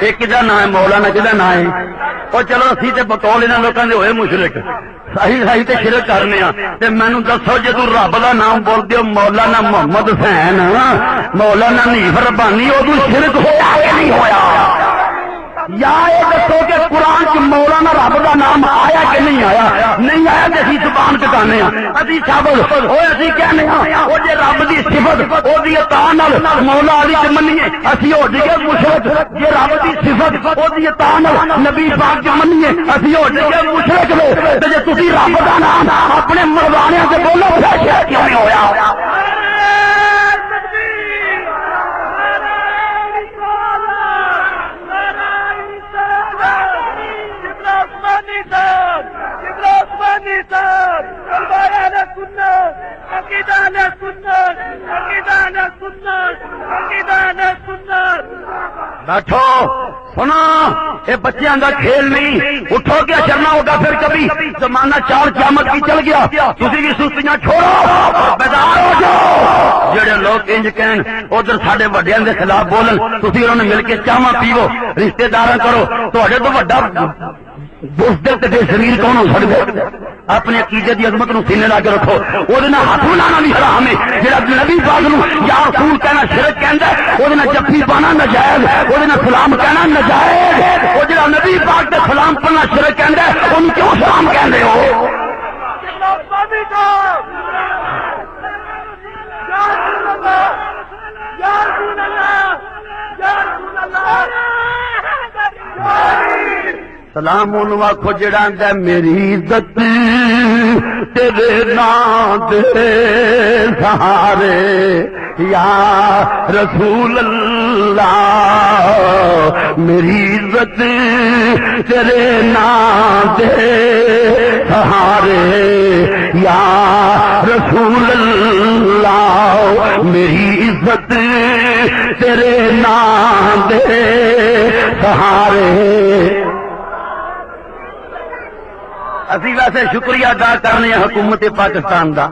ایک دا نام ہے مولانا کدا نام ہے. اور چلو اسی تے بقول انہاں لوکاں دے ہوئے مشرک صحیح تے شرک کرنے ہاں تے مینوں دسو جدو رب دا نام بولدے ہو مولانا محمد حسین مولانا حنیف ربانی ادو شرک ہویا کہ نہیں ہویا؟ یا یہ دسو کہ قرآن چ مولانا رب دا نام آیا کہ نہیں آیا؟ نہیں آیا تو اسی زبان کٹانے ہاں اسی شبد وہ اسی کہنے ہاں وہ جے رب دی صفت او دی عطا نال مولا علی تے منیے اسی ہو جائے مشرک. جے رب دی صفت او دی عطا نال نبی پاک تے منیے اسی ہو جائے مشرک. تے جے تسی رب دا نام اپنے مردانیاں تے بولو پھر شرک کیوں نہیں ہویا؟ بیٹھو سنا یہ بچیاں کا کھیل نہیں. اٹھو کیا چلنا ہوگا پھر کبھی. زمانہ چار قیامت کی چل گیا. تسی بھی سستیاں چھوڑو بیدار ہو جاؤ. جڑے لوگ انج کہن ادھر ساڈے وڈیاں دے خلاف بولن تسی انہوں نے مل کے چاواں پیو رشتے دار کرو. تہاڈے تو وڈا بزدل تے بے شریر کون ہو سکدا؟ اپنے عقیدے دی عظمت نو سینے لا کے رکھو. وہ ہاتھ ملانا بھی حرام ہے. جہاں نبی پاک نو یا رسول کہنا شرک کہندا ہے وہ جفی پانا نجائز. وہ سلام کہنا نجائز. وہ جہاں نبی پاک تے سلام پڑھنا شرک کہندا ہے انہوں کیوں سلام کہندے ہو؟ سلام انہوں آخو جڑا آندا میری عزت تیرے نام دے سہارے یا رسول اللہ. میری عزت تیرے نام دے سہارے یا رسول اللہ. میری عزت تیرے نام دے سہارے. اسی ویسے شکریہ ادا کرنے حکومت پاکستان دا.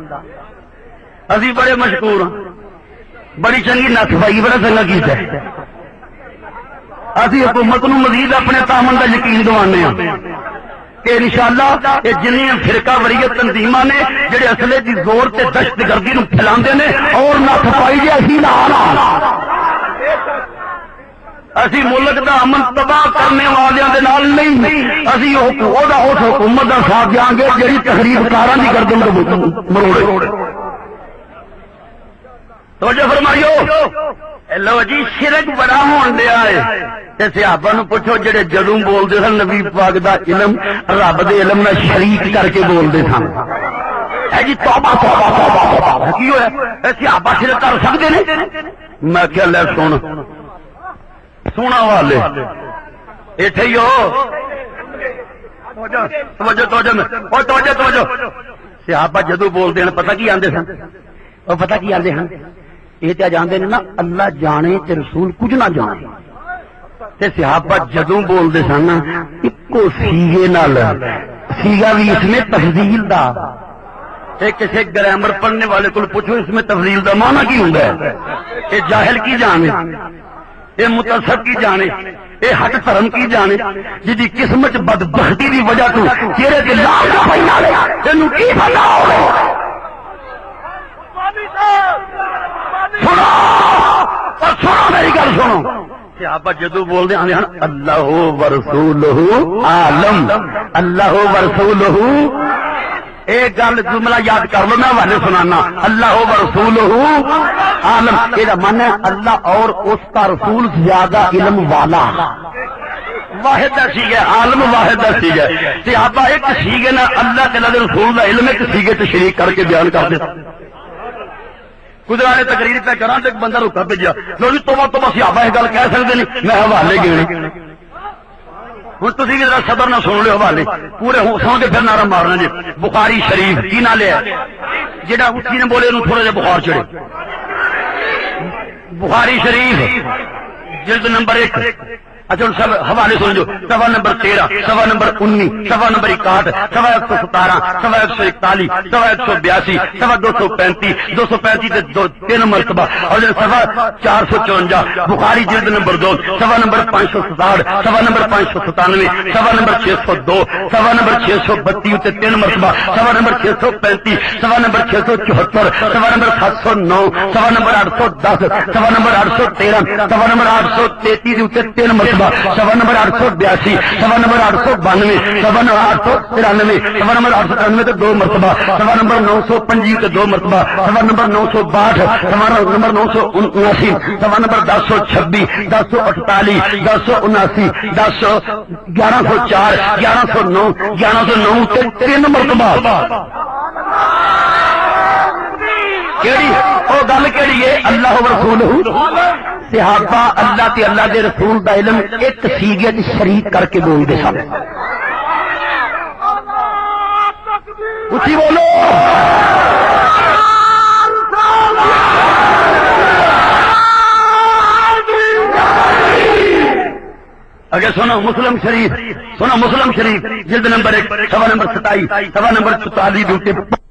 اسی بڑے مشکور ہاں. بڑی چنگی نس پائی بڑا چنگا کیتا ہے. اسی حکومت نو مزید اپنے تعاون کا یقین دوانے ہاں کہ انشاءاللہ یہ جنیاں فرقہ وریت تنظیماں نے جڑے اصلے دی زور تے دہشت گردی نو پھیلاندے نے اور نس پائی جے اسی نال اسی ملک دا امن تباہ کرنے والوں دے نال نہیں. اسی اس حکومت دا ساتھ دیاں گے جڑی تخریب کاراں دی گردن مروڑے. توجہ فرمائیو. لو جی شرک بڑا ہون دیا ہے. تے صحابہ نو پوچھو جڑے جدوں بولدے سن نبی پاک دا علم رب دے علم نال شریک کر کے بولدے سن. اے جی توبہ توبہ توبہ توبہ کی ہویا؟ اے صحابہ شرک کر سکدے نے؟ میں کہ لے سن سونا والے ایتھے ہی ہو. توجہ صحابہ جدو بولتے ہیں پتہ کی آندے سن؟ اور پتہ کی آندے ہیں یہ تے جاندے نے نا اللہ جانے تے رسول کچھ نہ جانے. تے صحابہ جدو بولتے سن اکو سیگے نال. سیگا بھی اس میں تفضیل دا. کسی گرامر پڑھنے والے کو پوچھو اس میں تفضیل دا معنی کی ہوندا ہے؟ یہ جاہل کی جانے, یہ متصب کی جانے, یہ ہٹ دھرم کی جانے جی قسمت بدبختی کی وجہ تو چہرے کے لال تینوں کی پتا ہو. سنو میری گل سنو. آپ جدو بولتے ہیں اللہ ورسولہ عالم, اللہ ورسولہ. ایک گل جملہ یاد کر لو, میں والے سنانا. اللہ ورسولہ عالم یہ من ہے اللہ اور اس کا رسول زیادہ علم والا. واحد سیگے عالم واحد سیگے صحابہ ایک سیگے نا اللہ تعالی دے رسول دا علم ایک سیگے تشریح کر کے بیان کر دے. گزرانے تقریر پہ کرا تو ایک بندہ روکا بھیجا لو جی توبہ صحابہ یہ گل کہہ سکتے نہیں, میں حوالے گینے ہوں تھی بھی ذرا صبر نہ سن لو حوالے پورے سو کے پھر نعرہ مارنا جی بخاری شریف کی نہ لیا جہاں اسی نے بولے انہوں تھوڑا جہا بخار چڑھے بخاری شریف جلد نمبر 1 اچھا سب حوالے سن جو صفحہ نمبر 13 صفحہ نمبر 19 صفحہ نمبر 61 صفحہ 117 صفحہ 141 صفحہ 182 صفحہ 235 235 3 مرتبہ اور صفحہ 454 بخاری جلد نمبر 2 صفحہ نمبر 567 صفحہ نمبر 597 صفحہ نمبر 602 صفحہ نمبر 632 3 مرتبہ صفحہ نمبر 635 صفحہ نمبر 674 صفحہ نمبر 709 صفحہ نمبر 810 صفحہ نمبر 813 صفحہ نمبر 833 3 مرتبہ صفحہ نمبر 882 صفحہ نمبر 892 صفحہ نمبر 893 صفحہ نمبر 893 2 مرتبہ صفحہ نمبر 925 2 مرتبہ صفحہ نمبر 962 صفحہ نمبر 979 صفحہ نمبر 1026 1048 1079 1104 1109 1109 3 مرتبہ کیڑی او گل کیڑی ہے اللہ و رسولہ صحابہ اللہ تے اللہ دے رسول دا علم ایک سیگے تے شریک کر کے بول دے سن اچھی بولو اگر سنو مسلم شریف جلد نمبر 1 صفحہ نمبر 27 صفحہ نمبر 44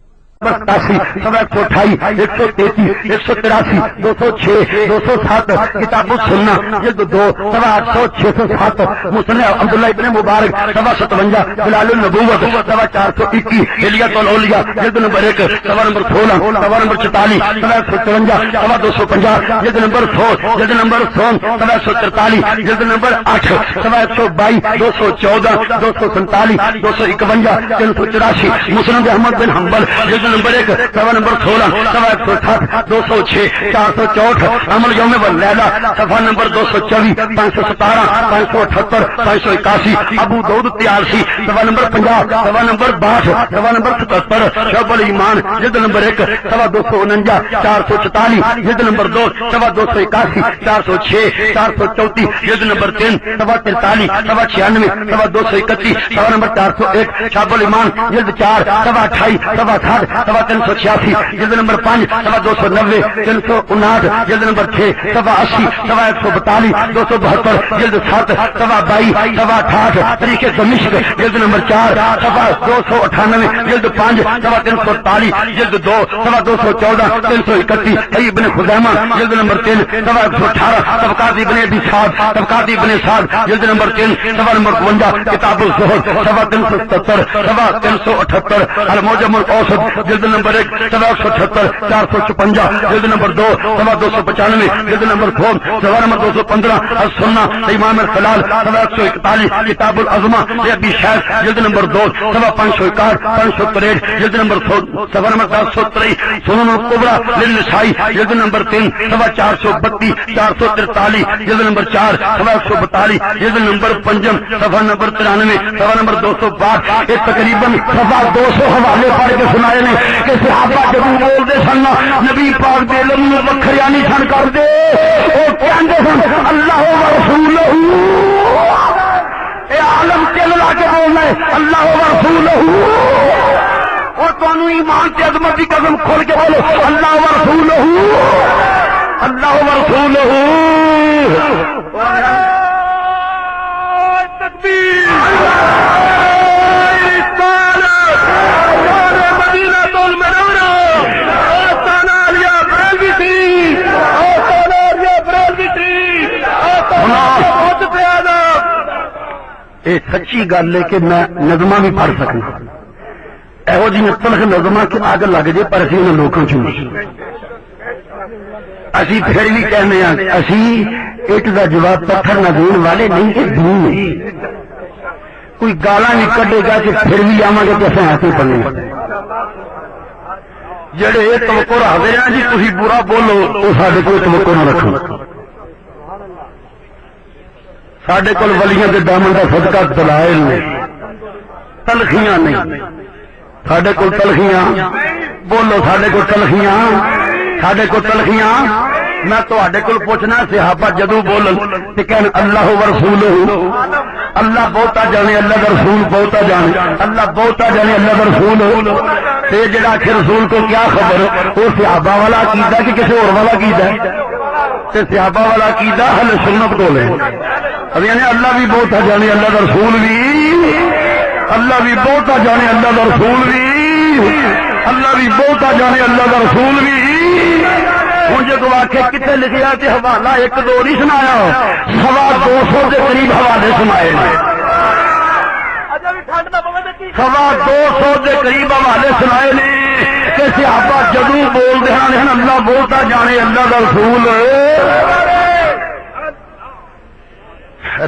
87 128 133 183 206 207 کتاب السنہ جلد 2 صفحہ 800 607 مسند عبداللہ ابن مبارک صفحہ 57 جلال النبوت صفحہ 421 حلیۃ الاولیاء جلد نمبر 1 صفحہ نمبر 16 صفحہ نمبر 44 صفحہ 155 صفحہ 250 جلد نمبر 100 جلد نمبر 100 صفحہ 143 جلد نمبر 8 صفحہ 122 214 247 251 384 مسند احمد بن حنبل جلد نمبر 1 صفحہ نمبر 16 صفحہ 160 206 464 عمل یوم واللیلہ صفحہ نمبر 224 517 578 581 ابو داؤد الطیالسی صفحہ نمبر 50 صفحہ نمبر 62 صفحہ نمبر 77 شعب الایمان جلد نمبر 1 صفحہ 249 444 جلد نمبر 2 صفحہ 281 406 434 جلد نمبر 3 صفحہ 43 صفحہ 96 صفحہ 231 صفحہ نمبر 401 شعب الایمان جلد 4 صفحہ 28 صفحہ 60 صفحہ 386 جلد نمبر 5 صفحہ 290 359 جلد نمبر 6 صفحہ 80 صفحہ 142 272 جلد 7 صفحہ 22 صفحہ 68 طریق دمشق جلد نمبر 4 صفحہ 298 جلد 5 صفحہ 343 جلد 2 صفحہ 214 331 صحیح ابن خزیمہ جلد نمبر 3 صفحہ 118 طبقات ابن ابی سعد طبقات ابن سعد جلد نمبر 3 صفحہ نمبر 52 کتاب الزہد صفحہ 377 صفحہ 378 المعجم الاوسط جلد نمبر 1 صفحہ 176 456 جلد نمبر 2 صفحہ 295 جلد نمبر 4 صفحہ نمبر 215 السنہ امام الخلال صفحہ 141 کتاب العظمہ ابی شیخ جلد نمبر 2 صفحہ 561 563 جلد نمبر 100 صفحہ نمبر 723 سنن الکبریٰ للنسائی جلد نمبر 3 صفحہ 432 443 جلد نمبر 4 صفحہ 142 جلد نمبر 5 صفحہ نمبر 93 صفحہ نمبر 262 یہ تقریباً صفحہ 200 حوالے پڑھ کے سنائے نے کہ صحابہ جب بولتے سن نبی پاک دے علم نوں وکھریا نہیں سن کردے او کہندے سن اللہ و رسولہ اے عالم دل لا کے بولنا ہے اللہ و رسولہ اور تانوں ایمان تے عظمت دی قسم کھول کے بولو اللہ و رسولہ اللہ و رسولہ تکبیر یہ سچی گل ہے کہ میں نظماں بھی پڑھ سکوں یہو جی تلخ نظماں کہ اگ لگ جائے پر اسی انہوں لوگوں چ اسی پھر بھی کہنے ہیں اسی اٹ کا جواب پتھر نہ دین والے نہیں کہ دین کوئی گالاں نہیں کڈے گا کہ پھر بھی آواں گے تو اصل ہاتھ پڑنے جڑے یہ توقع رکھتے ہیں جی تھی برا بولو تو سارے کو توقع نہ رکھو سڈے کول ولیاں دے دامن کا صدقہ دلائل نے تلخیاں نہیں سڈے کول تلخیاں بولو سڈے کول تلخیاں سڈے کول تلخیاں میں تواڈے کول پوچھنا صحابہ جدوں بولن تے کہن اللہ و رسولہ اللہ بہتا جانے اللہ کا رسول بہتا جانے اللہ بہتا جانے اللہ کا رسول تے جڑا آخر رسول کو کیا خبر وہ صحابہ والا عقیدہ کہ کسی اور والا عقیدہ تے صحابہ والا عقیدہ اہل سنت کو لے اب یعنی اللہ بھی بہتا جانے اللہ کا رسول بھی اللہ بھی بہتا جانے اللہ کا رسول بھی اللہ بھی بہتا جانے اللہ کا رسول بھی ہوں جب آخر کتنے لکھا کہ حوالہ ایک دو نہیں سنایا 250 کے قریب حوالے سنائے 250 کے قریب حوالے سنائے نے کہ صحابہ جدوں بولتے ہیں اللہ بولتا جانے اللہ کا رسول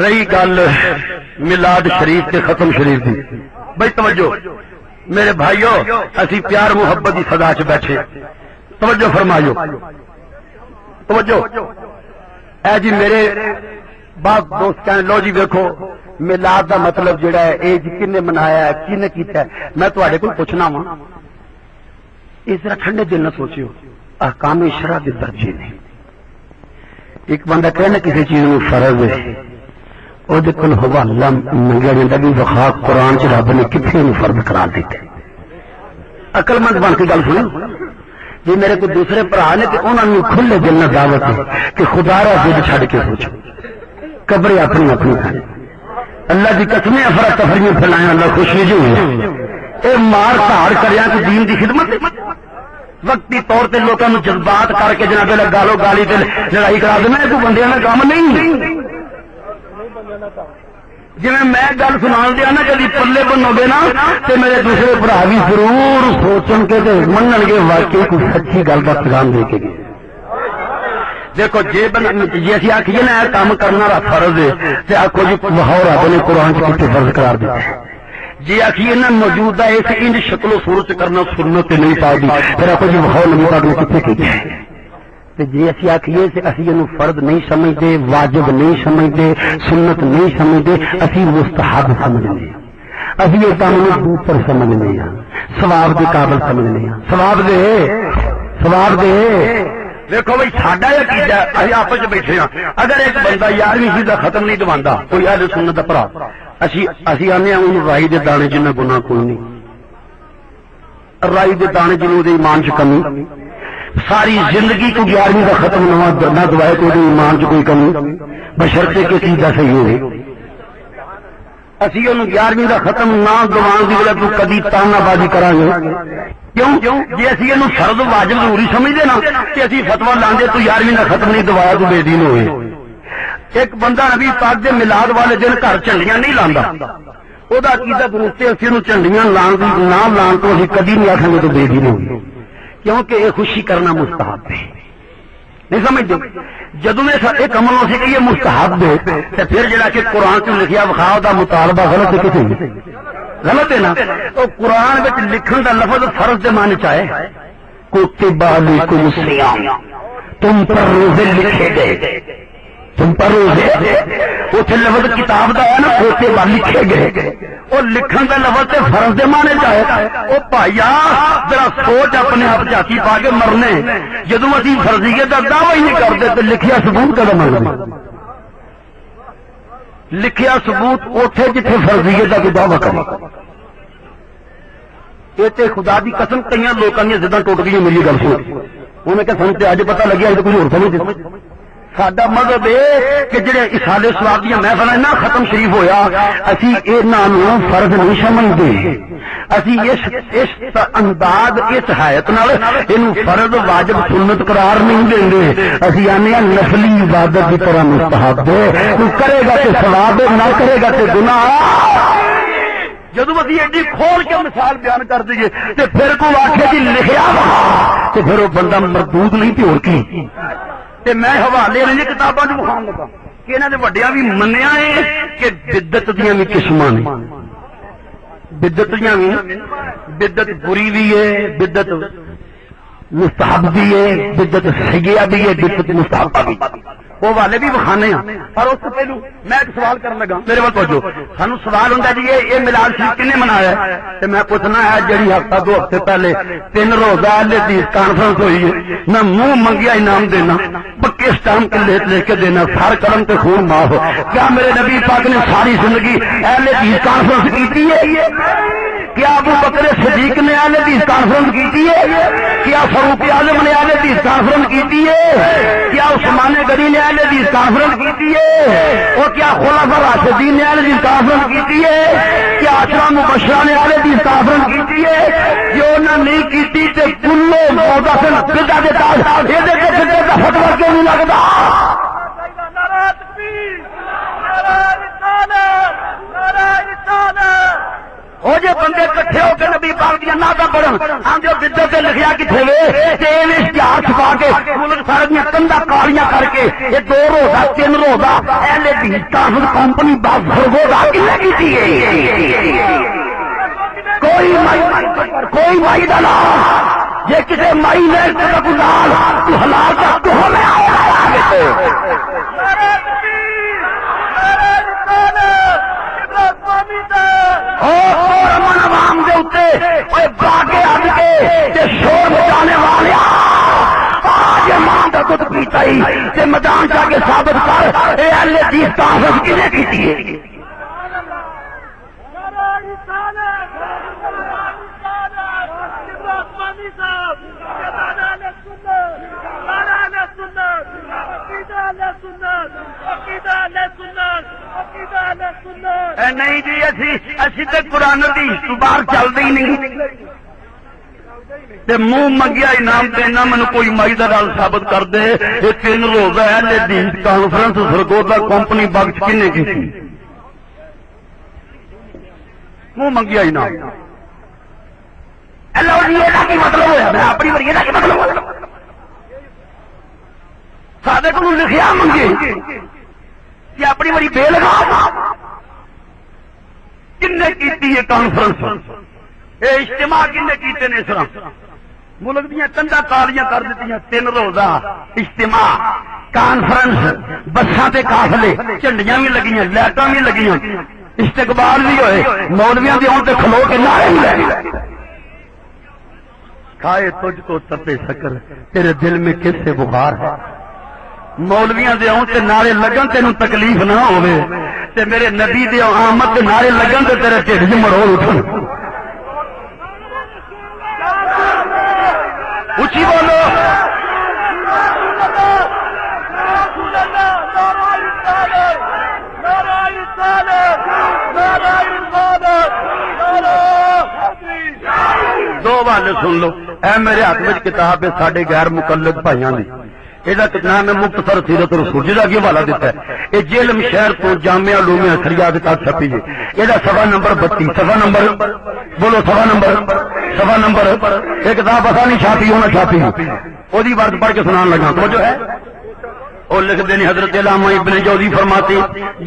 رہی گل میلاد شریف کے ختم شریف کی بھائی توجہ میرے بھائیو اسی پیار محبت کی صدا چ بیٹھے توجہ فرمائیو توجہ اے جی میرے بعض دوست کہنے لو جی دیکھو میلاد دا مطلب جڑا ہے اے جی کنے منایا ہے کنے کیتا ہے میں تواڈے کول پوچھنا وا اس طرح ٹھنڈے دل نہ سوچیو احکام شرع دے درجے نے ایک بندہ کہنا کسی چیز نو فرض ہے او دے کول حوالہ منگیا جاندا بھی وخا قرآن چ رب نے کتھے نو فرض قرار دتا عقل مند بن کے گل سنو جی میرے کو دوسرے بھرا نے تو انہوں نے کھلے دل نہ دعوت ہے کہ خدا را دل چھڑ کے سوچو قبریں اپنی اپنی ہیں اللہ کی قسمیں افراتفری پھیلایا اللہ خوشی جو ہے اے مار دھاڑ کریا کہ دین کی خدمت وقتی طور پہ لوگوں نے جذبات کر کے جناب گالو گالی تے لڑائی کرا دینا کوئی بندے کا کام نہیں جی میں گل سنا دیا نا کبھی پلے بنو گے نا تو میرے دوسرے برا بھی ضرور سوچن کے منن گے واقعی کوئی سچی گل کا پیغام دے کے گئے دیکھو جی اسی آخیے نا کام کرنا فرض ہے تو آخو جی لاہور رب نے قرآن سے فرض قرار دیا جی آخیے نا موجودہ اس ان شکل و صورت کرنا سنت نہیں پا دی پھر آخو جی لاہور نبی پاک نے کتنے کی جی اسی آخیے اسی یہ فرد نہیں سمجھتے واجب نہیں سمجھتے سنت نہیں سمجھتے اسی مستحب سمجھتے اسی یہ کام دوسر سمجھنے ہیں ثواب کے قابل سمجھنے ہیں ثواب دے دیکھو بھائی ساڈا عقیدہ اسی آپس میں بیٹھے ہیں اگر ایک بندہ 11ویں شیدہ ختم نہیں دوانا کوئی اہل سنت دا بھرا اسی آنے انہوں رائی دے دانے جنہ گناہ کوئی نہیں رائی دے دانے جنہوں دے ایمان چ کمی ساری زندگی کو 11ویں کا ختم نہ دوائے کوئی ایمان چ کوئی کمی بشرطے کے عقیدہ صحیح ہوئے اسی انہوں 11ویں کا ختم نہ دوان دی وجہ تو کدی تانا بازی کریں گے کیوں جی اسی انہوں فرض واجب ضروری سمجھتے نا کہ اسی فتوا لاندے تو 11ویں کا ختم نہیں دوایا تو بے دین ہوئے ایک بندہ نبی پاک دے میلاد والے دن گھر جھنڈیاں نہیں لاندا وہ عقیدہ درست ہے اسی انہوں جھنڈیاں لان دی نہ لان تو اسی کدی نہیں آکھیں گے تو بے دین ہوئے کیونکہ یہ خوشی کرنا مستحب ہے نہیں سمجھتے جدو میں ایک عمل ہو سکے یہ مستحب ہے تو پھر جڑا کہ قرآن سے لکھیا وخاؤ دا مطالبہ غلط ہے کسی غلط ہے نا تو قرآن میں لکھن دا لفظ فرض دے معنی چاہے کتب علیکم الصیام تم پر روزے لکھے گئے تم پر روزے اتنے لفظ کتاب دا ہے نا کتب لکھے گئے اور لکھن دا لفظ تے فرض دے معنی چاہے او بھائیا ذرا سوچ اپنے آپ جاتی پا کے مرنے جدوں اسی فرضیت دا دعوی نہیں کرتے تو لکھیا ثبوت کدوں منگتے لکھیا ثبوت اوتھے جتھے فرضیت دا کوئی دعوی کرے یہ تے خدا دی قسم کئی لوکاں دی زداں ٹوٹ گئی میری گل سن انہیں کہ سن تے اج پتہ لگیا اج کچھ ہور سمجھ ساڈا مذہب ہے کہ جڑے اسالے ثواب دیاں محفلاں نا ختم شریف ہویا اسی انہاں نوں فرض نہیں سمجھدے اسی اس انداز اس حیات نال اینوں فرض واجب سنت قرار نہیں دیندے اسی آنے نفلی عبادت کی طرح مستحب ہے تو کرے گا تے ثواب نہ کرے گا تے گناہ جدو اسی ایڈی کھول کے مثال بیان کر دیجیے تے پھر کو آخے جی لکھیا وا تے پھر وہ بندہ مردود نہیں تے ہور کی تے میں حوالے نے کتاباں نوں وکھاون لگا کہ انہاں دے وڈیاں بھی منیا ہے کہ بدعت دیاں بھی قسماں نے بدعت دیاں بھی بدعت بری بھی ہے بدعت مستحب بھی ہے بدعت سیئہ بھی ہے بدعت مستحب بھی وہ والے بھی بخانے ہیں. پر اس سے پہلو میں ایک سوال کرنے لگا, میرے وقت پہنچو. سانو سوال ہوتا جی یہ میلاد شریف کنے منایا ہے, تو میں پوچھنا ہے جڑی ہفتہ 2 ہفتے پہلے 3 روزہ اہل حدیث کانفرنس ہوئی ہے, میں منہ منگیا انعام دینا, پکے اسٹامپ لے کے دینا, سر قلم تے خون معاف. کیا میرے نبی پاک نے ساری زندگی اہل حدیث کانفرنس کی ہے؟ کیا ابو بکر صدیق نے اہل حدیث کانفرنس کی ہے؟ کیا فاروق اعظم نے اہل حدیث کانفرنس کی ہے؟ کیا عثمان غنی نے اہل حدیث کانفرنس کی ہے؟ اور کیا خلفاء راشدین نے اہل حدیث کانفرنس کی ہے؟ کیا عشرہ مبشرہ نے اہل حدیث کانفرنس کی ہے؟ جو نہ نہیں کی تے کلو موضع سے بدعت دے تاج یہ دے کے بدعت دا فتوی کیوں نہیں لگدا؟ نعرہ تکبیر، نعرہ رسالت، نعرہ رسالت. وہ جی بندے کٹھے ہو کے نبی پاک دی نعتاں پڑھن آندے بدعت تے لکھیا کتھے وے تے اشتہار چھپا کے ملک سارے دیاں کندا کالیاں کر کے یہ 2 روزہ 3 روزہ اہل حدیث کانفرنس کمپنی باز بھرگودا کنے کیتی ہے؟ کوئی مائی دا نام جے کسے مائی نے تے گزار تو حلال کا تو ہمیں آیا نعرہ تکبیر، نعرہ رسالت، قبلہ اسلامی صاحب. عوام دے اوتے باغے اگ کے شور مچانے والے آج ماں کا دودھ پیتا ہی تے میدان جا کے ثابت کر اے اہل حدیث کانفرنس کنے کیتی ہے؟ نعرہ رسالت، نعرہ رسالت، قبلہ اسلامی صاحب. نعرہ اہل سنت، نعرہ اہل سنت، عقیدہ اہل سنت، عقیدہ اہل سنت، عقیدہ اہل سنت. اے نہیں جی اسی تے قرآن دی باہر چلدے ہی نہیں تے منہ منگیا انعام دینا مینوں کوئی مائی دا گل ثابت کر دے. یہ 3 روزہ اہل حدیث کانفرنس سرگودا کمپنی بخش کنے کیتی؟ منہ منگیا انعام. لو جی یہ کی مطلب ہوا میں اپنی بڑی یہ مطلب ہوا سادے کو لکھیا منگے کہ اپنی بڑی بے لگا کنے کیتی ہے کانفرنس اے اجتماع کنے کیتے نے اسلام ملک دیا کندا کالیاں کر دیتی 3 روزہ اجتماع کانفرنس بساں تے قافلے جھنڈیاں بھی لگیاں لائٹاں بھی لگیاں استقبال بھی ہوئے مولویاں دے ہون تے کھلو کے نعرے لگے کھائے تجھ کو تپے شکر تیرے دل میں کس سے بخار ہے. مولویاں دے ہون تے نعرے لگن تینوں تکلیف نہ ہوے تے میرے نبی دے آمد دے نعرے لگن تے تیرے ڈھڈ وچ مروڑ اٹھن. اچھی بولو. دو بات سن لو. اے میرے ہاتھ میں کتاب ہے ساڈے غیر مقلد بھائیاں دی. یہ نام ہے مختصر سیرت الرسول جہاں کی حوالہ دیتا ہے. یہ جیلم شہر تو جامعہ علوم اثریہ کے تحت چھپی ہے. یہ صفحہ نمبر 32 صفحہ نمبر بولو صفحہ نمبر ایک کتاب پتہ نہیں چھاپی ہونا چھاپی وہ ورد پڑھ کے سنان لگا تو جو ہے اور لکھ دینی حضرت علامہ ابن جوزی فرماتے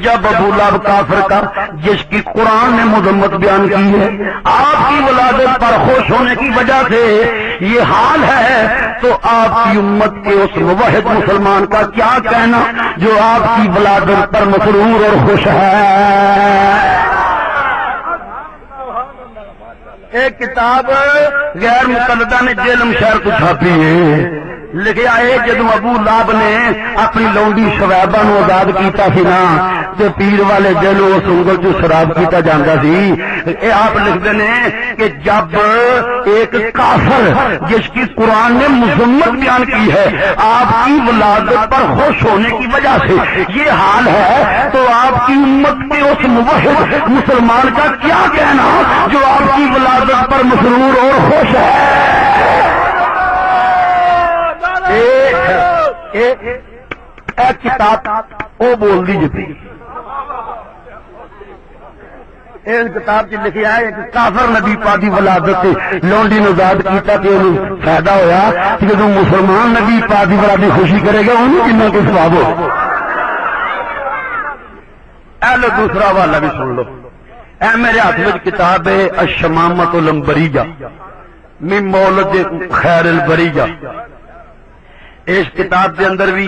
جب ابو لہب کافر کا جس کی قرآن نے مذمت بیان کی ہے آپ کی ولادت پر خوش ہونے کی وجہ سے یہ حال ہے تو آپ کی امت کے اس موحد مسلمان کا کیا کہنا جو آپ کی ولادت پر مسرور اور خوش ہے. ایک کتاب غیر مقلدہ نے جیلم شہر کو چھاپی ہے. لکھیا ہے جدو ابو لہب نے اپنی لونڈی شعیبہ نو آزاد کیتا سی نا تے پیر والے دن اس انگل چ شراب کیتا جاندا سی. اے آپ لکھتے ہیں کہ جب ایک کافر جس کی قرآن نے مذمت بیان کی ہے آپ کی ولادت پر خوش ہونے کی وجہ سے یہ حال ہے تو آپ کی امت کے اس موحد مسلمان کا کیا کہنا جو آپ کی ولادت پر مسرور اور خوش ہے. کتاب وہ بول دی جی کتاب چ لکھا ہے کہ کافر نبی پاک دی ولادت سے لونڈی نو آزاد کیتا کہ انہوں فائدہ ہویا کہ جب مسلمان نبی پاک دی ولادت خوشی کرے گا انہوں جنہ کو ثواب ہو. لو دوسرا حوالہ بھی سن لو. اے میرے ہاتھ میں کتاب ہے الشمامۃ العنبریہ من مولد خیر البریہ. اس کتاب کے اندر بھی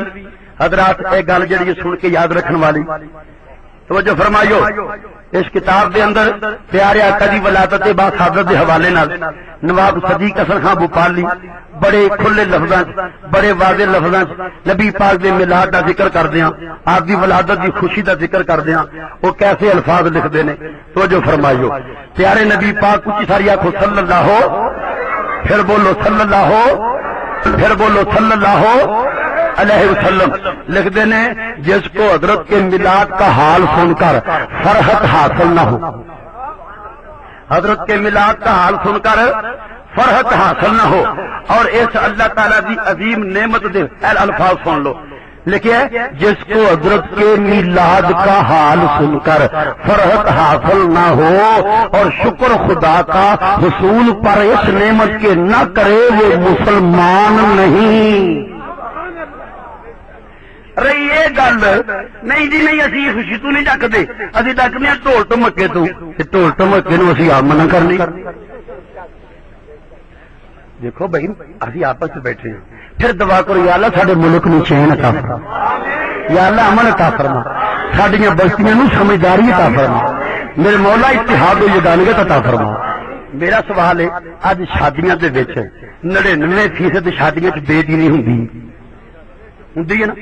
حضرات ایک گل جڑی سن کے یاد رکھن والی توجہ فرمائیو، اس کتاب دے اندر پیارے آقا دی ولادت باخادت دے حوالے نال نواب صدیق حسن خان بھوپالی بڑے کھلے لفظاں بڑے واضح لفظاں نبی پاک دے میلاد دا ذکر کردیاں، آپ دی ولادت دی خوشی دا ذکر کردیاں وہ کیسے الفاظ لکھدے نے توجہ فرمائیو۔ پیارے نبی پاک کچھ ساری آکھو صلی اللہ ہو، پھر بولو صلی اللہ ہو، پھر بولو صلی اللہ ہو علیہ وسلم۔ لکھتے ہیں جس کو حضرت کے میلاد کا حال سن کر فرحت حاصل نہ ہو، حضرت کے میلاد کا حال سن کر فرحت حاصل نہ ہو، اور اس اللہ تعالیٰ دی عظیم نعمت دے الفاظ سن لو، لکھے جس کو حضرت کے میلاد کا حال سن کر فرحت حاصل نہ ہو اور شکر خدا کا حصول پر اس نعمت کے نہ کرے وہ مسلمان نہیں۔ رہی یہ گل نہیں جی نہیں اسی خوشی تو نہیں ڈکتے، اسی ڈکنے ڈھول ٹمکے تو ڈھول ٹمکے نو اسی آپ منع کرنی۔ دیکھو بھائی اسی آپس میں بیٹھے ہیں، پھر دعا کرو یا اللہ ساڈے ملک نو چین عطا فرما، یا اللہ امن عطا فرما، ساڈیاں بستیاں نو سمجھداری عطا فرما، میرے مولا اتحاد و یگانگت عطا فرما۔ میرا سوال ہے اج شادیاں دے وچ 99% شادیاں وچ بے دینی ہوندی ہے نا،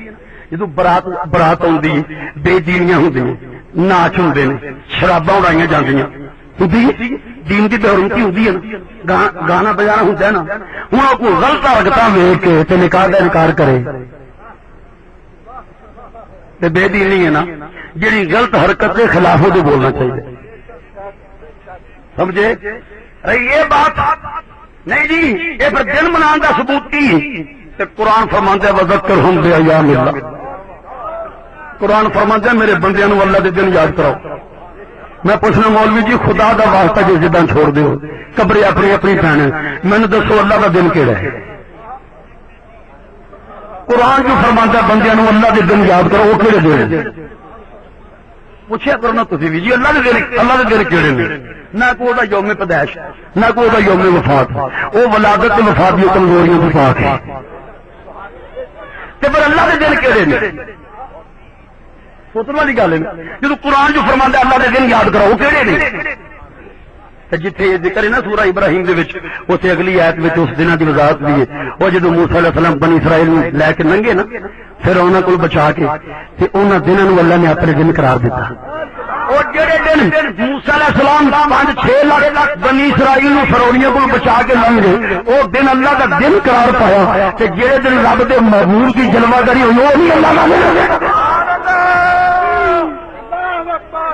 جدو برات آتی بے دینیاں ہوں، ناچ ہوں، شراباں اڑائی جاندیاں، دین کی بےحرمتی ہوتی ہے نا، گانا بجانا ہوتا ہے نا، ہوں وہ کوئی غلط حرکت ویک کے نکاح کا انکار کرے تے بے دین نہیں ہے نا، جی غلط حرکت کے خلاف وہ بولنا چاہیے، سمجھے؟ یہ بات نہیں جی، یہ پھر دن منان کا ثبوت کی قرآن فرماندا ہے وذکرہم بایام اللہ، قرآن فرماندا ہے میرے بندیاں نو اللہ دے دن یاد کراؤ۔ میں پوچھنا مولوی جی خدا دا واسطہ جس جداں چھوڑ دیو قبریں اپنی اپنی پہنے، مینوں دسو اللہ دا دن کیڑا ہے؟ قرآن جو فرماندا ہے بندیاں نو اللہ دے دن یاد کرو، وہ کیڑے دن ہے؟ پوچھیا کرو نا تسی بھی جی اللہ دے دن کیڑے نے؟ نہ کوئی دا یوم پیدائش، نہ کوئی دا یوم وفات، وہ ولادت تے وفات دی کمزوریاں تو پاک ہے، تے پر اللہ دے دن کیڑے نے؟ سوچنے والی گل ہے جدو قرآن جو فرماندا ہے اللہ دے دن یاد کرو، وہ کیڑے نے؟ جتھے یہ ذکر ہے نا سورہ ابراہیم دے وچ، اوتھے اگلی آیت وچ اس دناں دی وضاحت بھی ہے، وہ جدو موسیٰ علیہ السلام بنی اسرائیل لے کے لنگے نا پھر انہاں کول بچا کے تے انہاں دناں نو اللہ نے اپنے دن قرار دیتا، اور جڑے دن موسیٰ علیہ السلام 5-6 لاکھ بنی اسرائیل نو فرعونیاں کول بچا کے لنگ گئے، وہ دن اللہ دا دن قرار پایا، تے جڑے دن رب دے محبوب کی جلوہ گری ہوئی وہ نہیں اللہ دا دن۔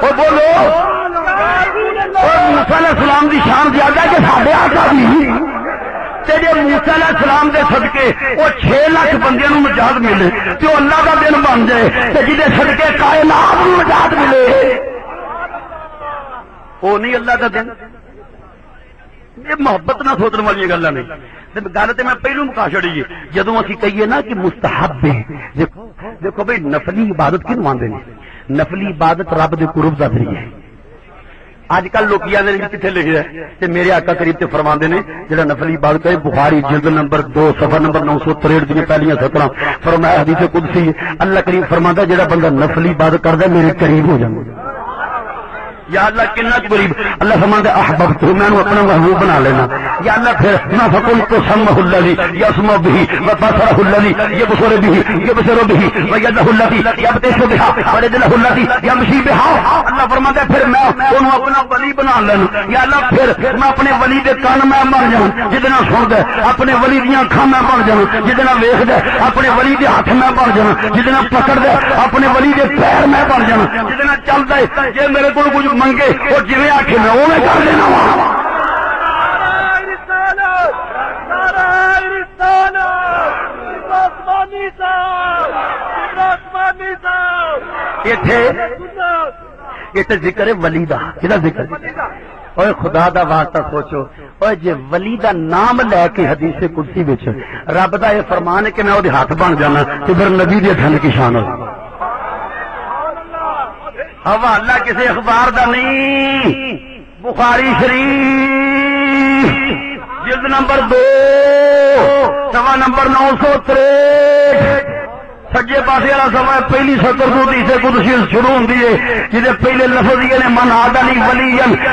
وہ بولو موسیٰ علیہ السلام دی شان زیادہ ہے کہ ساڈے آقا دی، تے جے موسیٰ علیہ السلام دے صدقے وہ 6 لاکھ بندیاں نو نجات ملے تے وہ اللہ دا دن بن جائے، تے جدے صدقے کائنات نو نجات ملے وہ نہیں اللہ دا دن۔ یہ محبت نہ سوچنے والی گلاں نے، گل تو میں پہلو مکا چڑی ہے جدو اسی کہیے نا کہ مستحب ہے۔ دیکھو بھائی نفلی عبادت کیوں آندے نے؟ نفلی عبادت رب دے قرب دا ذریعہ ہے۔ اج کل لوگ آدھے کتنے لکھے ہے، میرے آقا قریب تے فرماندے نے جڑا نفلی عبادت ہے بخاری جلد نمبر 2 صفحہ نمبر 963 دی پہلیاں سطراں فرمایا حدیث قدسی اللہ کریم فرماندا جڑا بندہ نفلی عبادت کردا میرے قریب ہو جاندا۔ یا اللہ کنا قریب، اللہ فرماندا احببت میں نے اپنا محبوب بنا لینا، یا اللہ پھر ما فقلت سمه الذي يسمع به وبصره الذي يبصر به يبصر به ويده التي يبطش بها ورجله التي يمشي بها۔ اللہ فرماندا پھر میں انہوں اپنا ولی بنا لینا، یا اللہ پھر میں اپنے ولی دے کان میں بن جاؤں جدنا سندا، اپنے ولی دیاں اکھاں میں بن جاؤں جدنا ویکھدا، اپنے ولی دے ہاتھ میں بن جاؤں جدنا پکڑدا، اپنے ولی دے پیر میں بن جاؤں جدنا چلدا ہے، جے میرے کول کچھ منگے وہ جویں آکھے میں اوویں کر دینا وا۔ ذکر ہے ولی دا، کدا ذکر؟ اوے خدا دا واسطہ سوچو، اوے جے ولی دا نام لے کے حدیث قدسی وچ رب دا یہ فرمان ہے کہ میں اودے ہاتھ بن جانا تے پھر نبی دے دھن کی شان ہو۔ حوالہ کسی اخبار دا نہیں، بخاری شریف جلد نمبر 2 صفحہ نمبر 963 سجے پاسے والا سما پہلی سطر کو تیسرے قدسی شروع ہوندی ہے جہدے پہلے لفظ یہ نے من عادلی ولی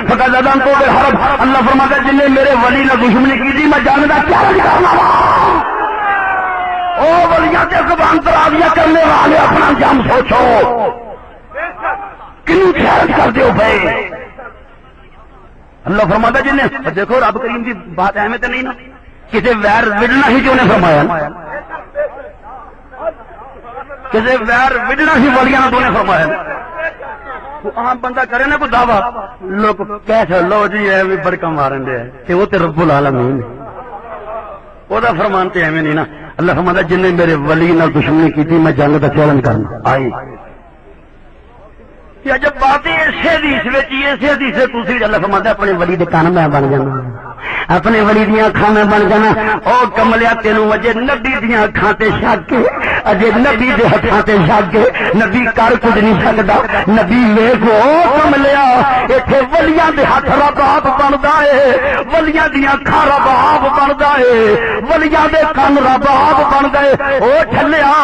فقد اذنت بالحرب. اللہ فرماتا ہے جن نے میرے ولی نہ دشمنی کی تھی میں جانتا چیلنج کرنا او ولیاں تے زبان ترازیاں کرنے والے اپنا انجام سوچو کنوں چیلنج کر دیو بھائی. اللہ فرماتا ہے جن نے دیکھو رب کریم کی بات ایویں تے نہیں نا کسی ویر وڈنا ہی جو نے فرمایا کسی ویر وڈنا ہی ولیاں نے فرمایا. عام بندہ کرے نا کوئی دعویٰ لوگ کہہ لو جی اے بھی بڑکا مارن دے کہ وہ تے رب العالمین وہ دا فرمان تے ایویں نہیں نا. اللہ فرماتا جن نے میرے ولی نال دشمنی کی تھی میں جنگ دا چیلنج کرنا آئی. یہ جب باتیں ایسے حدیث وچ ایسے حدیث دوسری اللہ فرماتا اپنے ولی دے کان میں بن جانا اپنے ولی دیاں اکھاں میں بن جانا. او کملیا تینوں اجے نبی دیاں اکھاں تے شک اجے نبی دے ہتھاں تے شک نبی کر کچھ نہیں سکدا نبی ویکھو کملیا ایتھے ولیاں دے ہاتھ رباب بندا ہے ولیاں دیاں اکھاں رباب بندا ہے ولیاں دے کان رباب بندا ہے. او ٹھلیا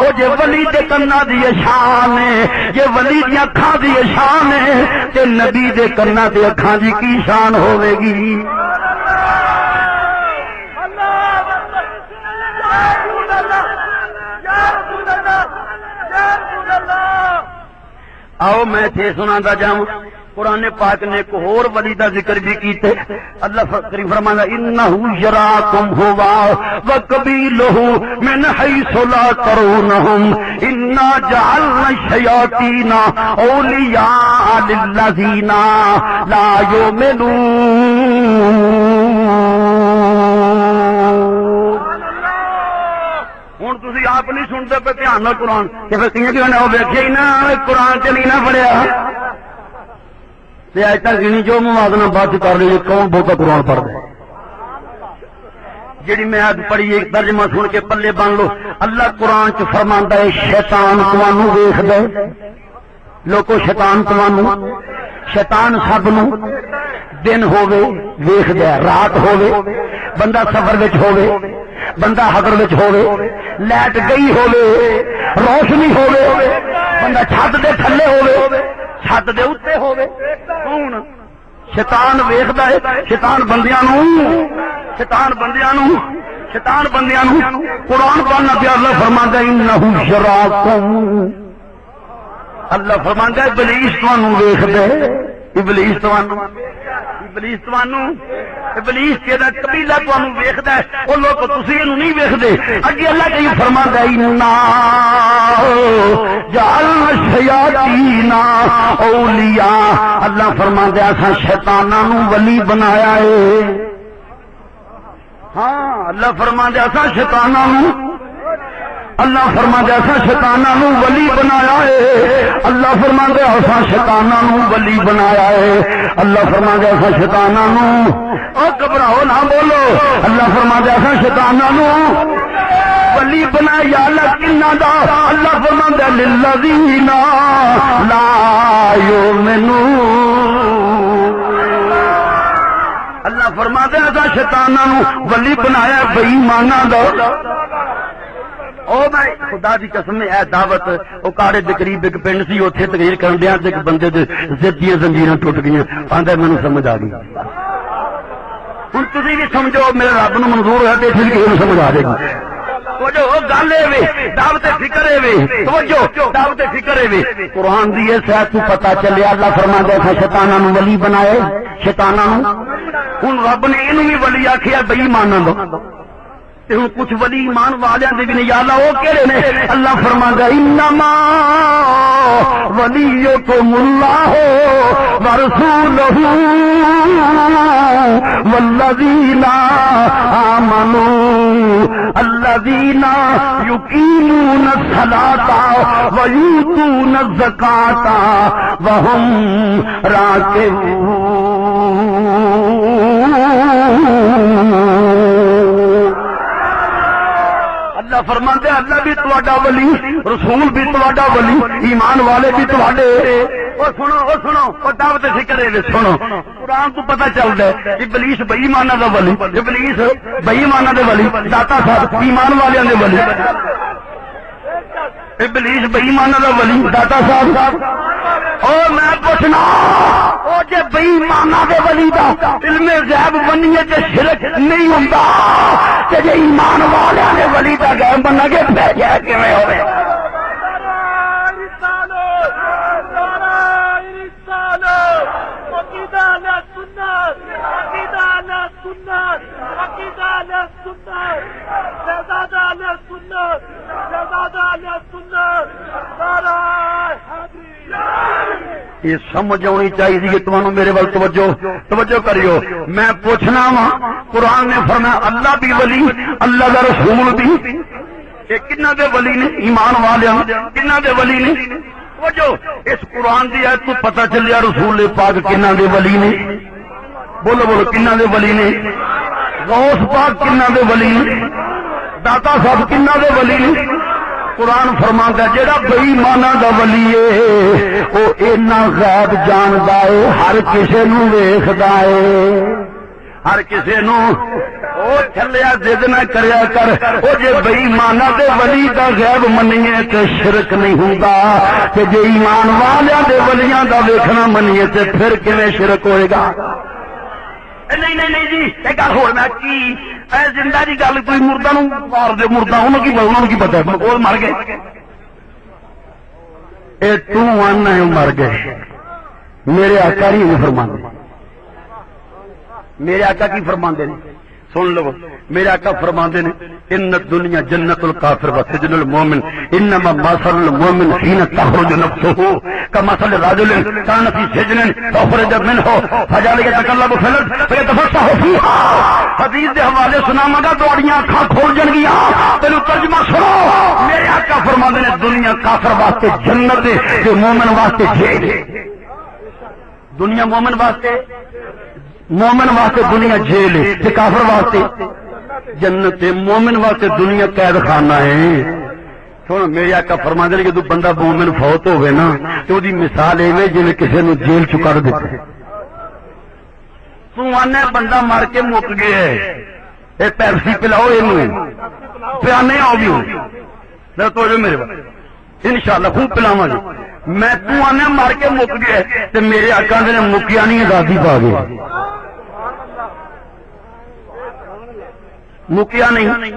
او جے ولی دے کنا دی شان ہے جے ولی دیاں اکھاں دی شان ہے تے نبی دے کنا تے اکھاں دی کی شان ہوے گی. آؤ میں تھے سنا جاؤں قرآن پاک نے ایک اور ولی دا ذکر بھی کیتے. اللہ کریم فرماتا انہ یراکم ہوا وقبیلہ من حیث لا ترونہم انا جعلنا الشیاطین اولیاء للذین لا یؤمنون. ہوں تھی آپ نہیں سنتے پہ دھیان نال قرآن کہ پھر کہیں وہ ویکھے ہی نا قرآن چ نہیں نہ پڑھیا اج تک نہیں جو موازنہ بات کر رہی ہے کون بہت قرآن پڑھ دے جی میں آج پڑھی ایک ترجمہ سن کے پلے بن لو. اللہ قرآن چ فرماندا ہے شیطان تمہوں ویکھ دے لوکو شیطان تمہوں شیطان سب نو دن ہووے ویکھ دے رات ہووے بندہ سفر وچ ہووے بندہ حضر وچ ہووے لائٹ گئی ہووے روشنی ہووے بندہ چھت دے تھلے ہووے چھت دے اوتے ہووے کون شیطان ویکھدا ہے شیطان بندیاں نو قرآن پڑھنا پیا. اللہ فرماندا ہے انہ یراکم اللہ فرماندا ہے ابلیس تانوں ویکھدا ہے ابلیس تیرا قبیلہ تانوں ویکھدا ہے او لوگ تسی اینو نہیں ویکھدے. اگے اللہ کی فرماندا ہے انا جعلنا الشیاطین اولیاء اللہ فرماندا ہے اساں شیطاناں نوں ولی بنایا ہے. ہاں اللہ فرماندا ہے اساں شیطاناں نوں اللہ فرماندا ہے اساں شیطاناں نوں ولی بنایا ہے. اللہ فرماندا ہے اساں شیطاناں نوں ولی بنایا ہے. اللہ فرماندا ہے اساں شیطاناں نوں او گھبراؤ نہ بولو اللہ فرماندا ہے اساں شیطاناں نوں ولی بنایا. اللہ کنا دا اللہ فرماندا ہے للذین لا یؤمنون اللہ فرماندا ہے اساں شیطاناں نوں ولی بنایا بے ایماناں دا. او میں خدا دی قسم میں اے دعوت او کاڑے دے قریب ایک پنڈ سی اوتھے تقریر کرن دیاں تے ایک بندے دے ضد دیاں زنجیراں ٹوٹ گئیاں آندا مینوں سمجھ آ گئی. ہن تسی بھی سمجھو میرے رب نوں منظور ہے تے پھر کسے سمجھ آ جائے گی. توجہ او گل اے وے دعوت فکر اے وے توجہ دعوت فکر اے وے قرآن دی اس ہے تو پتہ چلیا. اللہ فرماندا ہے شیطاناں نوں ولی بنائے شیطاناں نوں ہن رب نے اینوں بھی ولی آکھیا بے ایماناں دا ہوں کچھ ولی ایمان والوں دے بھی نہیں. یا اللہ وہ کہڑے نے اللہ فرماندا انما ولیکم اللہ ورسولہ والذین آمنوا الذین یقیمون الصلاۃ ویؤتون الزکاۃ وہم راکعون. اللہ فرماندے اللہ بھی تواڈا ولی رسول بھی تواڈا ولی ایمان والے بھی تواڈے. اور سنو اور دعوت فکر ہے سنو قرآن تو پتہ چلدا ہے ابلیس بے ایماناں دا ولی ابلیس بے ایماناں دے ولی داتا صاحب ایمان والےاں دے ولی. ابلیس بے ایمان دا ولی داتا صاحب او میں پوچھنا او جے بے ایمان دے ولی دا علم غیب بنیے تے شرک نہیں ہوندا تے جے ایمان والیاں دے ولی دا غیب بننا گے پھر کیا کیویں ہوے یہ سمجھ آنی چاہیے تمہوں میرے وال توجہ کریو میں پوچھنا وا قرآن نے فرمایا اللہ بھی ولی اللہ کا رسول بھی یہ کنہ دے ولی نے ایمان والے کنہ دے ولی نے توجہ اس قرآن دی آیت تو پتہ چلیا رسول پاک کنہ دے ولی نے بولو بولو کنہ دے ولی نے غوث پاک کنہ دے ولی نے داتا صاحب کنہ دے ولی نے قرآن فرماندا ہے جڑا بے ایماناں دا ولی ہے او اینا غیب جاندا ہے ہر کسے نو ویکھدا ہے ہر کسے نو او چلیا ضد نہ کریا کر او جے بے ایماناں دے ولی دا غیب منیے تے شرک نہیں ہوندا تے جے ایمان والیاں دے ولیاں دا ویکھنا منیے تے پھر کیویں شرک ہوئے گا نہیں جی ایک گل ہو میں کی اے زندہ دی گل کوئی مردہ نو مار دے مردہ انہوں کی پتہ ہے وہ مر گئے اے تو آنا ہے مر گئے میرے آقا نہیں فرماندے میرے آقا کی فرماندے نے سن لو میرے آقا فرماندے نے ان الدنیا جنت الکافر وسجن المؤمن انما مثل المؤمن حين تخرج نفسه كمثل رجل كان في سجن فخرج منه فجعل يتقلب في الارض فيتفسح فيها حدیث دے حوالے سناواں گا تواڈیاں اکھاں کھول جان گیاں تینو ترجمہ سنو میرے آقا فرماندے نے دنیا کافر واسطے جنت ہے تے مومن واسطے جیل ہے دنیا مومن واسطے دنیا جیل ہے تے کافر واسطے جنت ہے مومن واسطے دنیا قید خانہ ہے سن میرے آقا فرماندے نے کہ جدوں بندہ مومن فوت ہوئے نا تے اودی مثال ایویں جویں کسے نو جیل چ کر دتے تو آنے بندہ مر کے مک گیا ہے اے پیپسی پلاؤ اینوں پیانے آؤ بھی ہوں تو جو میرے بات انشاءاللہ خوب پلاواں گے میں تو آنے مر کے مک گیا تے میرے آقا نے مکیا نہیں آزادی پا گئے مکیا نہیں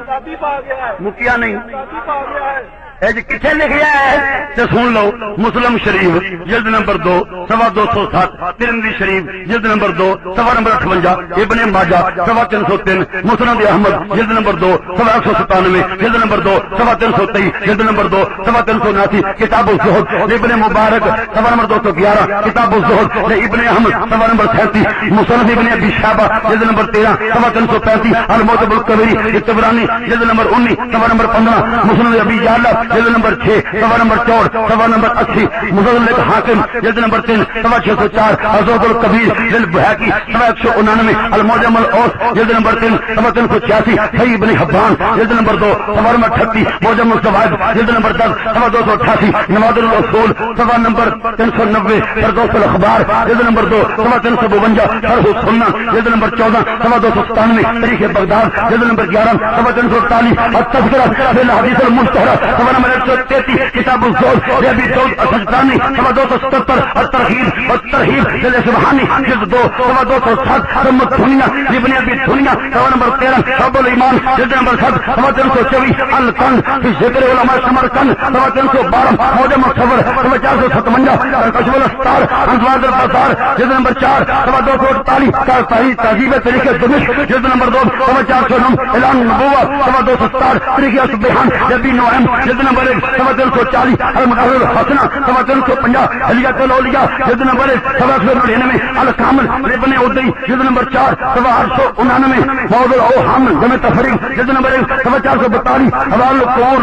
کتنے لکھا ہے تو سن لو مسلم شریف جلد نمبر 2 سوا 207 ترمذی شریف جلد نمبر 2 سوا نمبر 58 ابن ماجہ سوا 303 مسند احمد جلد نمبر 2 سوا 197 جلد نمبر 2 سوا 323 جلد نمبر 2 سوا 379 کتاب الزہد ابن مبارک سوا نمبر 211 کتاب الزہد ابن احمد سوا نمبر 37 مسند ابن ابی شیبہ جلد نمبر 13 سوا 335 المعجم الکبیر طبرانی جلد نمبر 19 سوا نمبر 15 مسند ابی جعفر جلد نمبر 6 سوا نمبر 4 سوا نمبر 80 مصنف حاکم جلد نمبر 3 سوا 604 الزہد الکبیر جلد بہقی سوا 199 المعجم الاوسط جلد نمبر 3 سوا 386 صحیح ابن حبان جلد نمبر 2 سوا نمبر 38 معجم الزوائد جلد نمبر 10 سوا 288 نوادر الاصول سوا نمبر 390 فردوس الاخبار جلد نمبر 2 سوا 352 شرح السنن جلد نمبر 14 سوا 297 تاریخ بغداد جلد نمبر 11 سوا 348 التذکرہ فی الحدیث المشتہر سوا نمبر 133 کتاب الزہد ابی داؤد السجستانی سوا 277 الترغیب والترہیب جلد سبحانی جلد 2 سوا 207 ثم الدنیا ابن ابی دنیا سوا نمبر 13 شعب الایمان جلد نمبر 7 سوا 324 الکن فی ذکر علماء سمرقند سوا 312 معجم الصبر سوا 457 کشف الاسرار انوار البصار جلد نمبر 4 سوا 248 تہذیب طریق دمشق جلد نمبر 2 سوا 409 اعلان النبوہ سوا 267 طریق سبحان نبی نعیم جلد نمبر 1 سوا 340 المظاہر الحسنہ سوا 350 علیۃ الاولیاء جلد نمبر 1 سوا 199 الکامل ابن ادی جلد نمبر 4 سوا 899 موضوع الاوہام جمع تفریق جلد نمبر 1 سوا 442 حوال القبور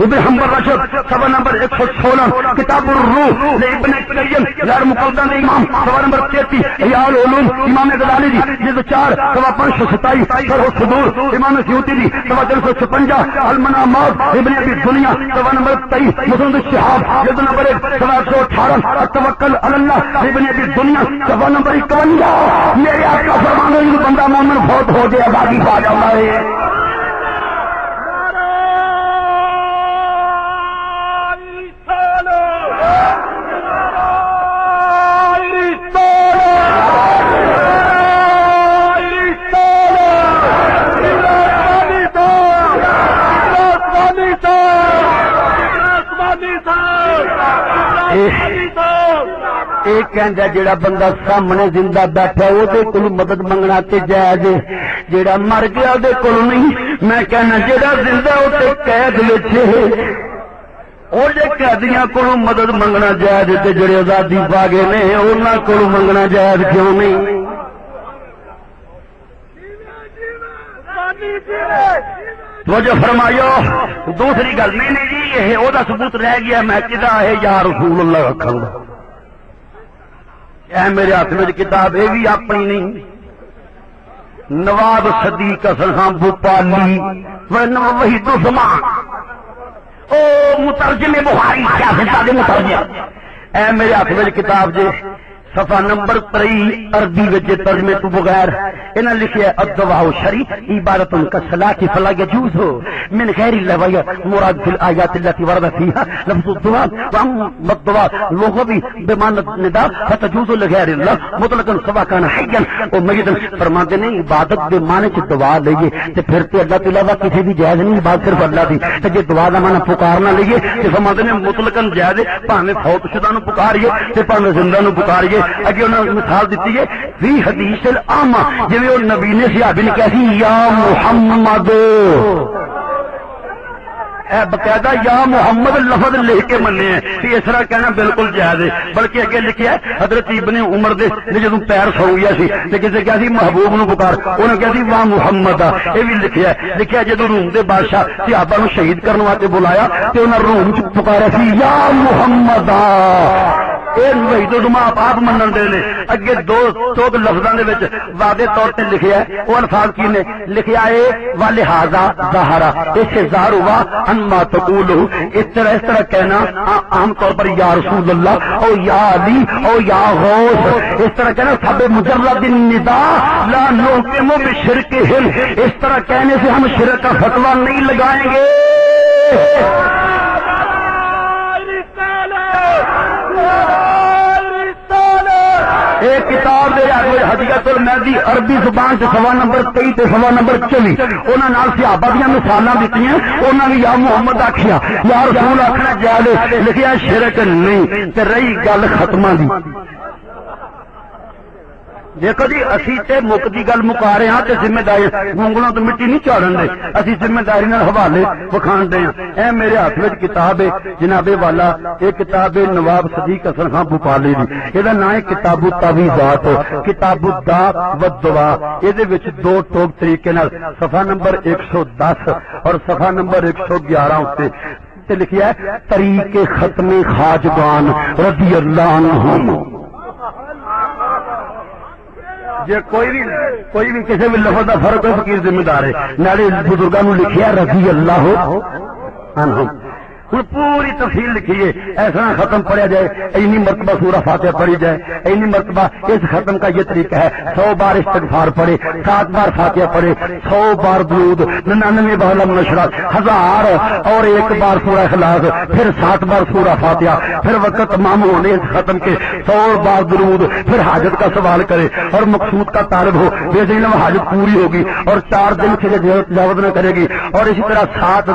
ابن حنبل رشد سوا نمبر 116 کتاب الروح ابن قیم یار مقدم امام سوا نمبر 33 احیاء العلوم امام غزالی جلد 4 سوا 527 شرح الصدور امام سیوطی سوا 356 المنامات ابن ابی دنیا سوا نمبر 23 مسند الشہاب جلد نمبر 1 سوا 118 التوکل علی اللہ ابن ابی دنیا سوا نمبر 51 میرے آقا فرمانے ہیں بندہ مومن فوت ہو جائے آبادی پا جاتا ہے ایک کہندا جڑا بندہ سامنے زندہ بیٹھا او دے کول مدد منگنا تے جائز ہے، جڑا مر گیا دے کول نہیں۔ میں کہنا جڑا زندہ او تے قید وچ ہے او جے قیدیاں کولوں مدد منگنا جائز تے جڑے آزادی پا گئے نے انہاں کولوں منگنا جائز کیوں نہیں؟ توجہ فرمائیو۔ دوسری گل نہیں جی یہ او دا ثبوت رہ گیا میں کدا ہے یا رسول اللہ رکھاں گا، اے میرے ہاتھ میں کتاب یہ بھی اپنی نہیں، نواب صدیق حسن خان بھوپالی وحید الزمان او مترجم بخاری سیاست دے مترجم، اے میرے ہاتھ میں کتاب جے صفحہ نمبر 23 عربی وچ ترجمے تو بغیر انہاں لکھیا ہے الدعاء الشرعی عبادت کالصلاۃ فلا يجوز من غیر اللغو مراد فی الآیات التي ورد فيها لفظ الدعاء واما الدعاء لغوی بمعنى النداء فتجوز لغیر اللہ مطلقا سواء كان حیا او میتا۔ فرماتے ہیں عبادت دے معنی چ دعا لئیے تے پھر تے اللہ کے علاوہ کسی دی جائز نہیں، عبادت صرف اللہ دی، تے جے دعا دا معنی پکارنا لئیے تے فرماتے ہیں مطلقاً جائز ہے، بھاویں فوت شدہ نو پکاریے تے بھاویں زندہ نو پکاریے۔ اگے انہوں نے مثال دیتی ہے فی حدیث العامہ، جی وہ نبی نے صحابی نے کہا یا محمد، اے باقاعدہ یا محمد لفظ لکھ کے منے ہیں کہ اس طرح کہنا بالکل جائز ہے، بلکہ اگے لکھیا ہے حضرت ابن عمر دے جدوں پیر سو گیا سی تے کسے کہا سی محبوب نو پکار، انہوں نے کہا سی واہ محمد، یہ بھی لکھیا ہے جدوں روم دے بادشاہ صحابہ نو شہید کرنے واسطے بلایا تے انہاں روم چ پکارا سی یا محمد۔ وحید الزمان آپ منن دے نے۔ اگے دو لفظاں دے وچ واضح طور تے لکھیا ہے، وہ الفاظ کی نے لکھیا ہے ولہذا ظاہر، اس سے ظاہر ہوا انما تقول، اس طرح کہنا عام طور پر یا رسول اللہ او یا علی او یا غوث، اس طرح کہنا سب مجرد النداء لا نحکم بشرکہم، اس طرح کہنے سے ہم شرک کا فتویٰ نہیں لگائیں گے۔ ایک کتاب دے حقیقت المہدی عربی زبان سے صفحہ نمبر 23 تے صفحہ نمبر 24 انہاں نال صحابہ دیاں مثالاں دتیاں، انہاں نے یا محمد آکھیا یا رسول آکھنا جائز، لکھیا شرک نہیں۔ تے رہی گل ختماں دی، دیکھو جی اسی تے مک دی گل مکا رہے ہاں تے ذمہ داری مونگلوں تو مٹی نہیں چاڑن دے، اسی ذمہ داری نال حوالے وکھان دے ہاں۔ اے میرے ہاتھ وچ کتاب ہے جناب والا، یہ کتاب ہے نواب صدیق حسن خان بھوپالی دی، یہ نام ہے کتاب التعویذات، کتاب الداء والدواء۔ یہ دو ٹوک طریقے نال صفحہ نمبر 110 اور صفحہ نمبر 111 تے لکھیا ہے طریق ختم خواجگان رضی اللہ عنہم۔ جی کوئی بھی کسی بھی لفظ کا فرق ہے فقیر ذمہ دار ہے، نالے بزرگوں نے لکھیا رضی اللہ عنہم۔ ہوں پوری تفصیل لکھیے، ایسا ختم پڑھا جائے، اینی مرتبہ سورہ فاتحہ پڑھی جائے، اینی مرتبہ اس ختم کا یہ طریقہ ہے 100 بار استغفار پڑھے، 7 بار فاتحہ پڑھے، 100 بار درود، 99 بار لم نشرح، 1000 اور 1 بار سورہ اخلاص، پھر 7 بار سورہ فاتحہ، پھر وقت تمام ہونے اس ختم کے 100 بار درود، پھر حاجت کا سوال کرے اور مقصود کا طالب ہو، بے دین حاجت پوری ہوگی اور 4 دن سے تجاوز نہ کرے گی، اور اسی طرح 7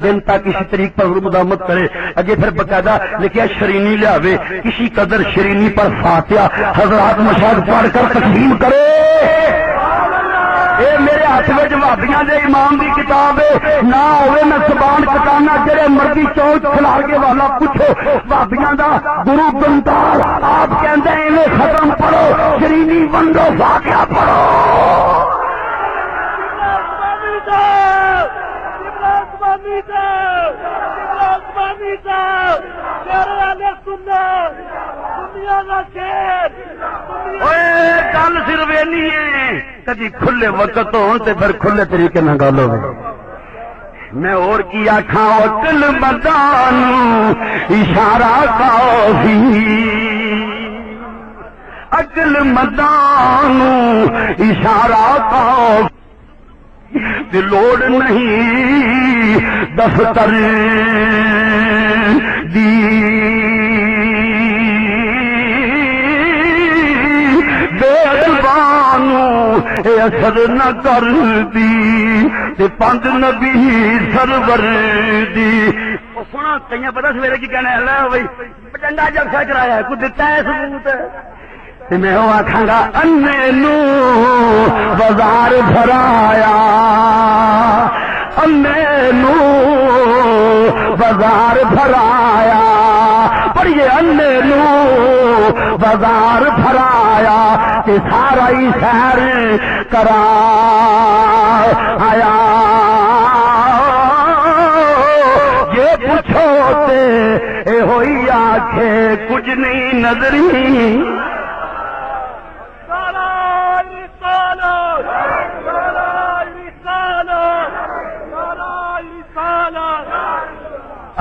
دن تک اسی طریقے پر مداومت کرے۔ اگے پھر باقاعدہ لکھیا شرینی لے کسی قدر شرینی پر فاتحہ حضرات مشاہد پڑھ کر تسلیم کرے۔ اے میرے ہاتھ میں وہابیاں دے امام دی کتاب ہے، نہ ہوئے میں زبان کٹانا، جڑے مرضی چوک کھلا کے والا پوچھو وہابیاں دا گرو گنتار آپ کہندے ایویں ختم پڑھو، شرینی ونڈو فاتحہ پڑھو۔ گل صرف نہیں ہے کدی کھلے وقت ہون تے پھر کھلے طریقے نہ گل ہو۔ میں اور کی آکھاں عقل بدان اشارہ کافی، عقل مدان اشارہ کافی، لوڑ نہیں دفتر دی بانو اثر نہ کر دی، پند نبی سرور دی سونا کئی پتا سویرے کی کہنا ہے بھائی چنگا جلسہ کرایا کوئی دتا ہے ثبوت میں وہ آخا گا انے نو بازار بھرایا انے نو بازار بھرایا پڑھیے انے نو بازار بھرایا کہ سارا ہی شہر کرا آیا یہ پوچھو تے ہوئی آنکھیں کچھ نہیں نظری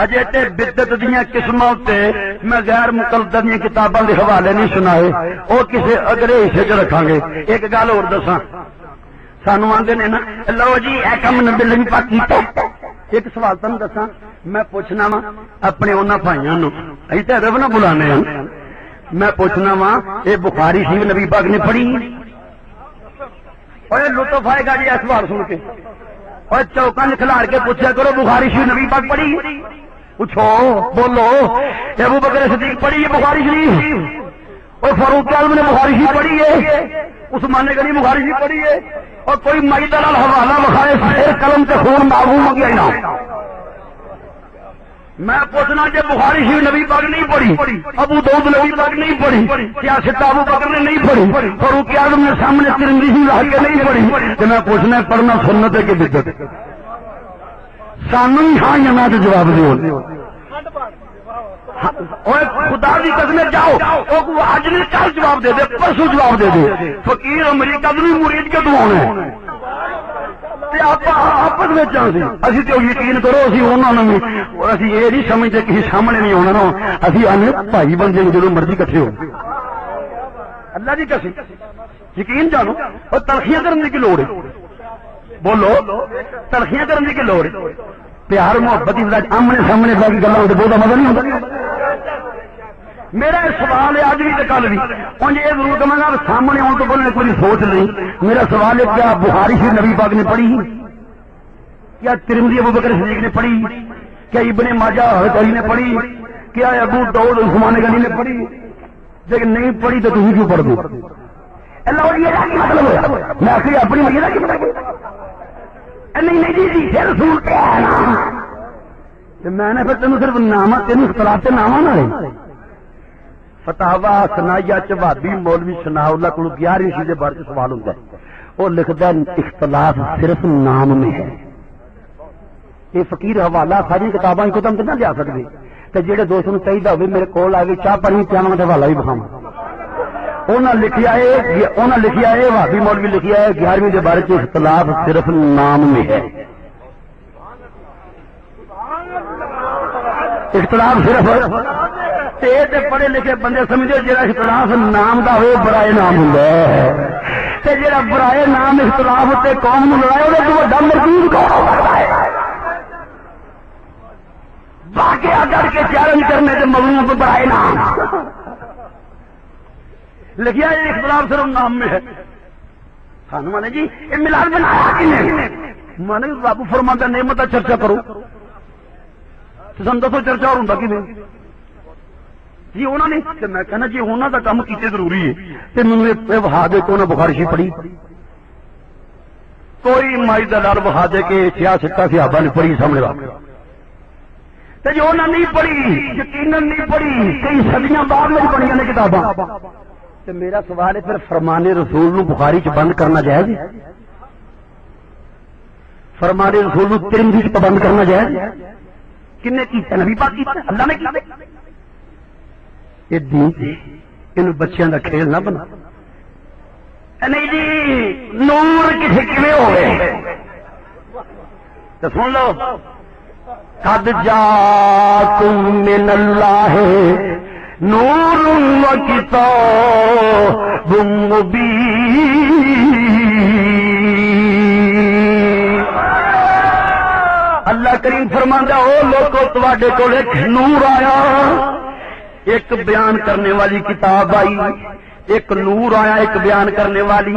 اجے تے بدت دیاں قسماں تے میں غیر مقلدہ دیاں کتاباں دے حوالے نہیں سنائے او کسے اگلے حصے چ رکھاں گے. ایک گل اور دساں سانو آندے نے نا لو جی اے کم نبی نے پاک کیتا. ایک سوال تم دساں میں پوچھنا وا اپنے انہاں بھائیاں نو ائی تے رب نہ بلانے ہیں میں پوچھنا وا اے بخاری شریف نبی پاک نے پڑھی اوے لطف آئے گا جی اس سوال سن کے اور چوکاں کھلاڑ کے پوچھا کرو بخاری شریف نبی پاک پڑھی پوچھو بولو ابو بکر صدیق پڑھی ہے بخاری شریف اور فاروق اعظم نے بخاری شریف پڑھی ہے عثمان غنی بخاری شریف پڑھی ہے اور کوئی مائی دلال حوالہ بخائے پھر قلم سے خون معصوم ہو گیا نا. میں پوچھنا کہ بخاری شریف نبی پاک نہیں پڑھی ابو داؤد نبی پاک نہیں پڑھی کیا سیدنا ابو بکر نے نہیں پڑھی فاروق اعظم نے سامنے ترمذی رہ کے نہیں پڑھی کہ میں پوچھنا پڑھنا سنت ہے کہ بدعت سانو ہی ہاں یا نہ جواب دیو خدا کی قسم جاؤ اج نہیں کل جواب دے دے پرسوں جواب دے دے فقیر امریکہ بھی مرید کے دعا ہے آپس میں اسی تو یقین کرو اسی انہوں نے اسی یہ نہیں سمجھتے کسی سامنے نہیں ہونا نا اسی آنے بھائی بندے جدو مرضی کٹھے ہو اللہ کی قسم یقین جانو اور تلخیاں کرنے کی لوڑ ہے بولو تلخیاں کرنے کی لوڑ ہے پیار محبت آمنے سامنے بیٹھ کے گلا ہوتے بہت مزہ نہیں ہوتا. میرا سوال ہے اج بھی تو کل بھی انج یہ ضرور کہوں گا سامنے آنے تو بولنے کوئی سوچ نہیں. میرا سوال ہے کیا بخاری شریف نبی پاک نے پڑھی کیا ترمذی ابو بکر صدیق نے پڑھی کیا ابن ماجہ علی نے پڑھی کیا ابو داؤد عثمان غنی نے پڑھی لیکن نہیں پڑھی تو تم کیوں پڑھ دو اللہ مطلب میں آخری اپنی مجھے نہیں جی رسول میں نے پھر تینوں صرف نام تین اختلاف سے نام نہ فتاوا سنایا چوابی مولوی سنا اللہ کو 11ویں کے بارے سوال ہوتا ہے وہ لکھتا ہے اختلاف صرف نام میں ہے. یہ فقیر حوالہ ساری کتاباں کو تم نہ لیا سکتے تو جہے دوست نو چاہیے ہوئے میرے کول آئے چاہ پانی پیاواں تے حوالہ بھی بخاواں انہاں لکھیا ہے وہابی مولوی لکھیا ہے 11ویں کے بارے اختلاف صرف نام میں ہے. اختلاف صرف پڑھے لکھے بندے سمجھے جہاں اختلاف نام کا ہو برائے نام ہوں جہاں برائے نام اختلاف تے قوم نو لڑائے وہ بڑا مردود کون کرتا ہے واقعہ کر کے چیلنج کرنے سے مظلوم کو برائے نام لکھیا یہ اختلاف صرف نام میں ہے. سانو مانے جی یہ ملاد بنایا مانے رب فرماتا نعمت کا چرچا کرو سن دسو چرچا اور ہوں کہ جی انہوں نے میں کہنا جی انہوں کا کام کیتے ضروری ہے تو مجھے بہا دے کہ انہیں بخاری شریف پڑھی کوئی مائی دلال بہا دے کہ سیاستہ صحابہ نے پڑھی سامنے واقع تو جو انہوں نے نہیں پڑھی یقیناً نہیں پڑھی کئی صدیاں بعد میں پڑھی نے کتاباں تو میرا سوال ہے پھر فرمان رسول نو بخاری چ بند کرنا جائز ہے فرمان رسول نو ترمذی چ بند کرنا جائز کن نے کیتا نبی پاک کیتا اللہ نے کیتا یہ دین ان بچیاں دا کھیل نہ بنا نہیں جی نور کسے کیویں ہوے تو سن لو قد جاءکم من اللہ نور و کتاب مبین. اللہ کریم فرماندا او لوگو تواڈے کول ایک نور آیا ایک بیان کرنے والی کتاب آئی ایک نور آیا ایک بیان کرنے والی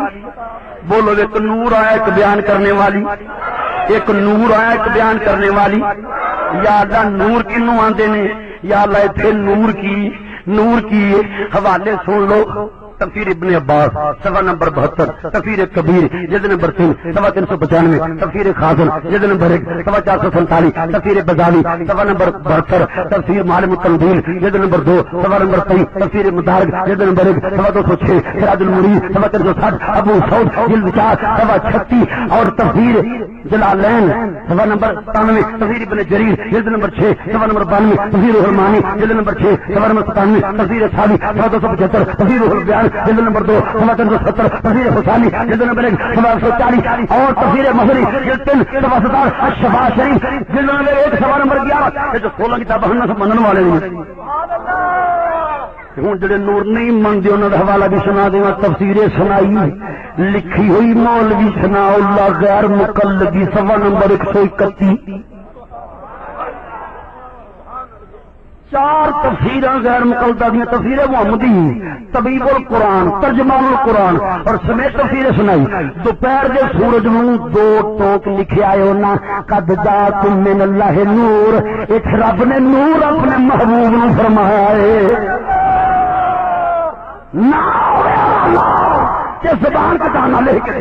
بولو ایک نور آیا ایک بیان کرنے والی ایک نور آیا ایک بیان کرنے والی یا اللہ نور کنوں آندے نے، یا اللہ ایتھے نور کی حوالے سن لو. تفسیر ابن عباس صفحہ نمبر 72، تفسیر کبیر جلد نمبر 3 صفحہ 395، تفسیر خازن جلد نمبر 1 صفحہ 447، تفسیر بزالی صفحہ نمبر 72، تفسیر معالم التنزیل جلد نمبر 2 صفحہ نمبر 23، تفسیر مدارک جلد نمبر 1 صفحہ 206، سراج المنیر صفحہ 360، ابو سعود جلد 4 صفحہ 36، اور تفسیر جلالین صفحہ نمبر 97، تفسیر ابن جریر جلد نمبر 6 صفحہ نمبر 92، تفسیر روح المانی جلد نمبر 6 صفحہ نمبر 97، تفسیر سالی صفحہ 275، تفسیر روح البیان جلد نمبر 2 صفحہ 370، تفسیر حسانی جلد نمبر 1 صفحہ 140، اور تفسیر مصری جلد 3 صفحہ 17، الشفاء شریف جلد نمبر 1 صفحہ نمبر 11. یہ جو 16 کتابیں ہیں سب منن والے نہیں. ہوں جڑے نور نہیں منگے انہوں کا حوالہ بھی سنا دیں. تفسیر سنائی لکھی ہوئی مولوی ثناء اللہ غیر مقلدی صفحہ نمبر 131. 4 تفسیراں غیر مقلدہ دیا، تفسیر محمدی، طبیب القرآن، ترجمان القرآن اور سمیت تفسیر سنائی. دوپہر کے سورج نو 2 ٹوک لکھے آئے ہونا قد جاکم من اللہ نور. ایک رب نے نور اپنے محبوب نو فرمایا ہے. زبان کا دانا لے کے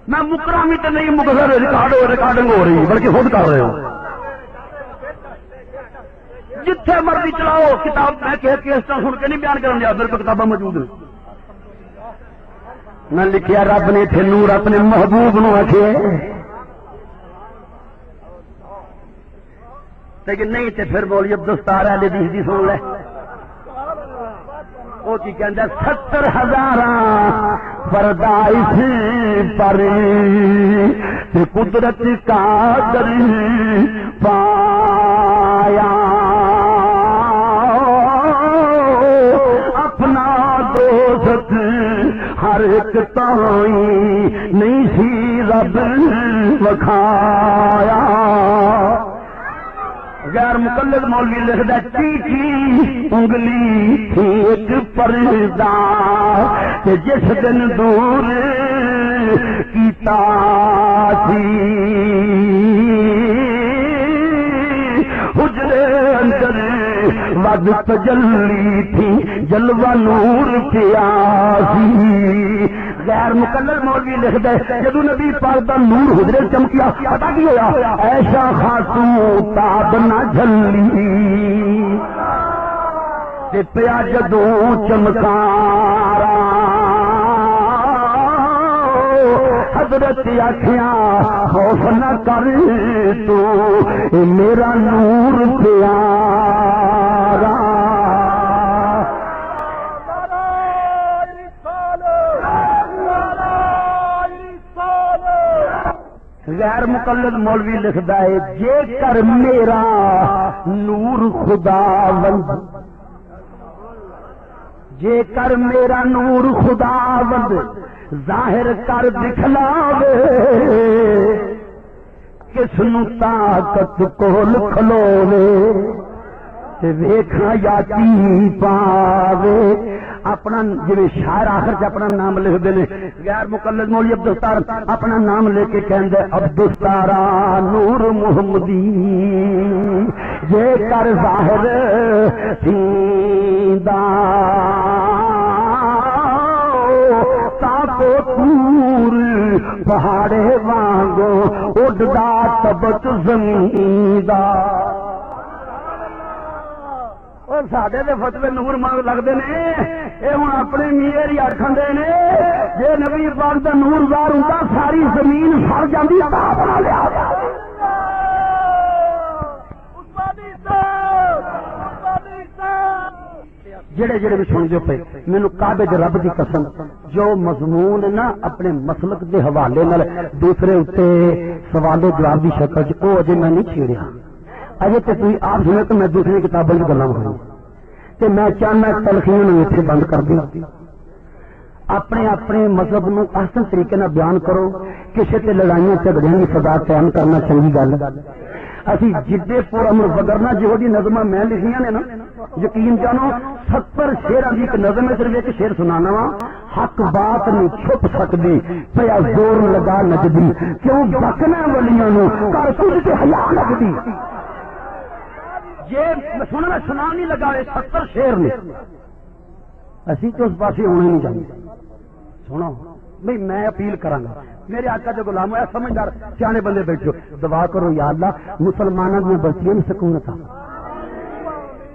میں مکرامی تو نہیں مقرر ریکارڈنگ ہو رہی بلکہ خود کر رہے ہو. جتھے مرضی چلاؤ کتاب میں کیسٹا سن کے نہیں بیان کرنے دیا، میرے کو کتابیں موجود ہیں. میں لکھیا رب نے تھے نور اپنے محبوب نو آکھے، لیکن نہیں تے پھر بولی اب دستار ہے حدیث دی سن لے. وہ کی کہندا 70,000 پردائش پر تے قدرت قادر پایا اپنا دوست ہر ایک تائیں نہیں سی رب وکھایا. غیر مقلد مولوی لکھدا چیٹی انگلی تھی ایک پردہ کہ جس دن دور کیتا سی حجرے اندر ود تجلی تھی جلوہ نور کیا سی. غیر مقلد مولوی لکھدا ہے جدو نبی پاک دا نور حجرے چمکیا پتہ کی ہویا ایشا خاتون تاب نہ جھلی تے پیا جدو چمکارا حضرت آکھیاں خوف نہ کر تو اے میرا نور پیارا. غیر مقلد مولوی لکھدا ہے جے کر میرا نور خداوند، جے کر میرا نور خداوند ظاہر کر دکھلاوے کس نو طاقت کول کھلوے تے ویکھا یاتی پاوے. اپنا جی شاعر آخر چ اپنا نام لکھ دے. غیر مقلد مولوی عبدالستار اپنا نام لے کے کہندے عبدالستارا نور محمدی جے کر ظاہر تھیندا تاکو تور پہاڑے وانگو اڈدا تبت زمین دا. اور ساڈے دے فتوی نور مانگ لگتے ہیں یہ ہوں اپنے میئر ہی آخر نے جے نبی پاک دا نور ظاہر ہوتا ساری زمین سڑ جاتی. جڑے جڑے بھی سن جو پے مینوں کعبے دے رب دی قسم جو مضمون نا اپنے مسلک دے حوالے نال دوسرے اتنے سوال و جواب دی شکل چ وہ اجے میں نہیں چھیڑیا. اجے تو تھی آپ سنے تو میں دوسری کتابوں کی گلاں کروں تے میں چاہنا تلخین اتنے بند کر دوں. اپنے اپنے مذہب نو احسن طریقے نال بیان کرو. کسی تے لڑائیاں جھگڑیاں کی سزا قائم کرنا چنگی گل. اسی جدے پور امر وگرنا جو جی نظماں میں لکھیاں نے نا یقین جانو 70 شیراں دی ایک نظم ہے، صرف ایک شعر سنانا وا، حق بات نہیں چھپ سکتی پیا زور لگا نچدی، کیوں بکنا ولیاں نو کر کچھ تے حیا لگدی۔ یہ سننا میں سنا نہیں لگا، 70 شعر نے، اسی تو اس پاسے ہونے نہیں چاہیے۔ سنو بھئی میں اپیل کراں گا، میرے آقا جو غلام ہے سمجھدار سیانے بندے بیٹھو، دعا کرو یا اللہ مسلمانوں میں بچیاں میں سکون تھا،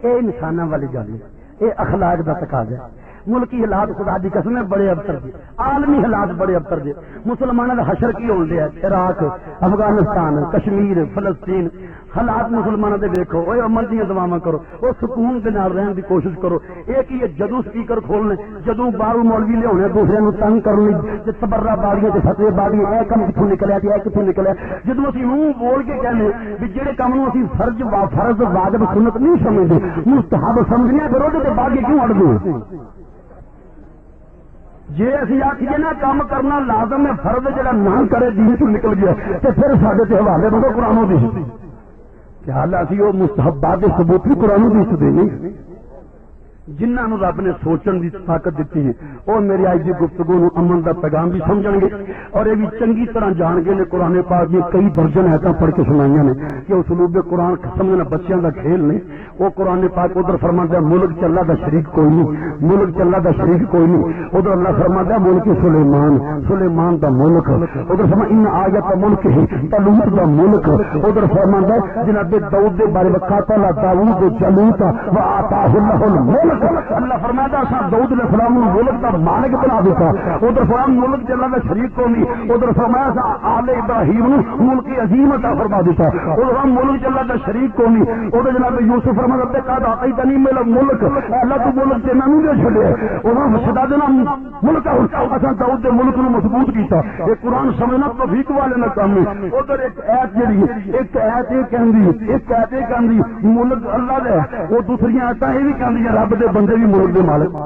اے انساناں والی گل ہے، اے اخلاق دا تقاضا ہے۔ ملکی حالات خدا دی قسم ہے بڑے ابتر دے، عالمی حالات بڑے ابتر دے، مسلمانوں دا حشر کی ہون دیا، عراق، افغانستان، کشمیر، فلسطین، حالات مسلمانوں دے دیکھو، اوے امن دی دعاواں کرو، او سکون دے نال رہن دی کوشش کرو۔ ایک ہی جدوں سپیکر کھولنے، جدوں باہروں مولوی لے دوسرے نو تنگ کرنے، تبرہ باڑیاں تے فتوی باڑیاں، اے کم کتھوں نکلیا تے اے کتھوں نکلیا، جدوں اسی منہ بول کے کہنے بھی جڑے کام نو اسی فرض واجب سنت نہیں سمجھدے، مستحب سمجھنے کرو تے باقی کیوں اڑ دو؟ جی اسی آخیے نا کام کرنا لازم ہے، فرض جڑا نہ کرے دین تو نکل گیا تے پھر ساڈے تے حوالے بندو قرآن و حدیث، کہ حال اسی وہ مستحبات دے ثبوت بھی قرآن و حدیث دے نہیں، جنہاں نو رب نے سوچن دی طاقت دیتی ہے وہ میری آج کی گفتگو نو امن دا پیغام بھی سمجھن گے اور یہ بھی چنگی طرح جان گے نے۔ قرآن پاک میں کئی درجن ایتاں پڑھ کے سنائیاں نے کہ اسلوب قرآن سمجھنا بچیاں دا کھیل نہیں۔ وہ قرآن پاک ادھر فرماندا ہے ملک چ اللہ دا شریک کوئی نہیں، ملک چ اللہ دا شریک کوئی نہیں، ادھر اللہ فرماندا ہے ملک سلیمان دا ملک، ادھر فرما ان آیت ملک ہی طالوت دا ملک، ادھر فرماندا ہے جناب داؤد دے بارے وقاتل داؤد جلوت وآتاہ اللہ الملک، اللہ فرماتا ہے داؤد علیہ السلام نے ملک کا مالک بنا دیتا، ادھر فرمایا ملک چ اللہ دا شریک کو نہیں، ادھر فرمایا آل ابراہیم نے ملک عظیم عطا فرما دیتا، ادھر ملک چ اللہ دا شریک کو نہیں، ادھر جناب یوسف فرماتا ہے کہ اعطیتنی من الملک، اللہ تو ملک تے میں نہیں چھڈیا، انہاں خدا دے نام ملک اساں داؤد دے ملک نو مضبوط کیتا۔ یہ قرآن سمجھنا توفیق والے نہ کام ہے۔ ادھر ایک ایت جڑی ہے، ایک ایت یہ کہندی ملک اللہ دا ہے، وہ دوسری ایتاں یہ بھی کہندی رب دے بندے بھی ملک دے مالک۔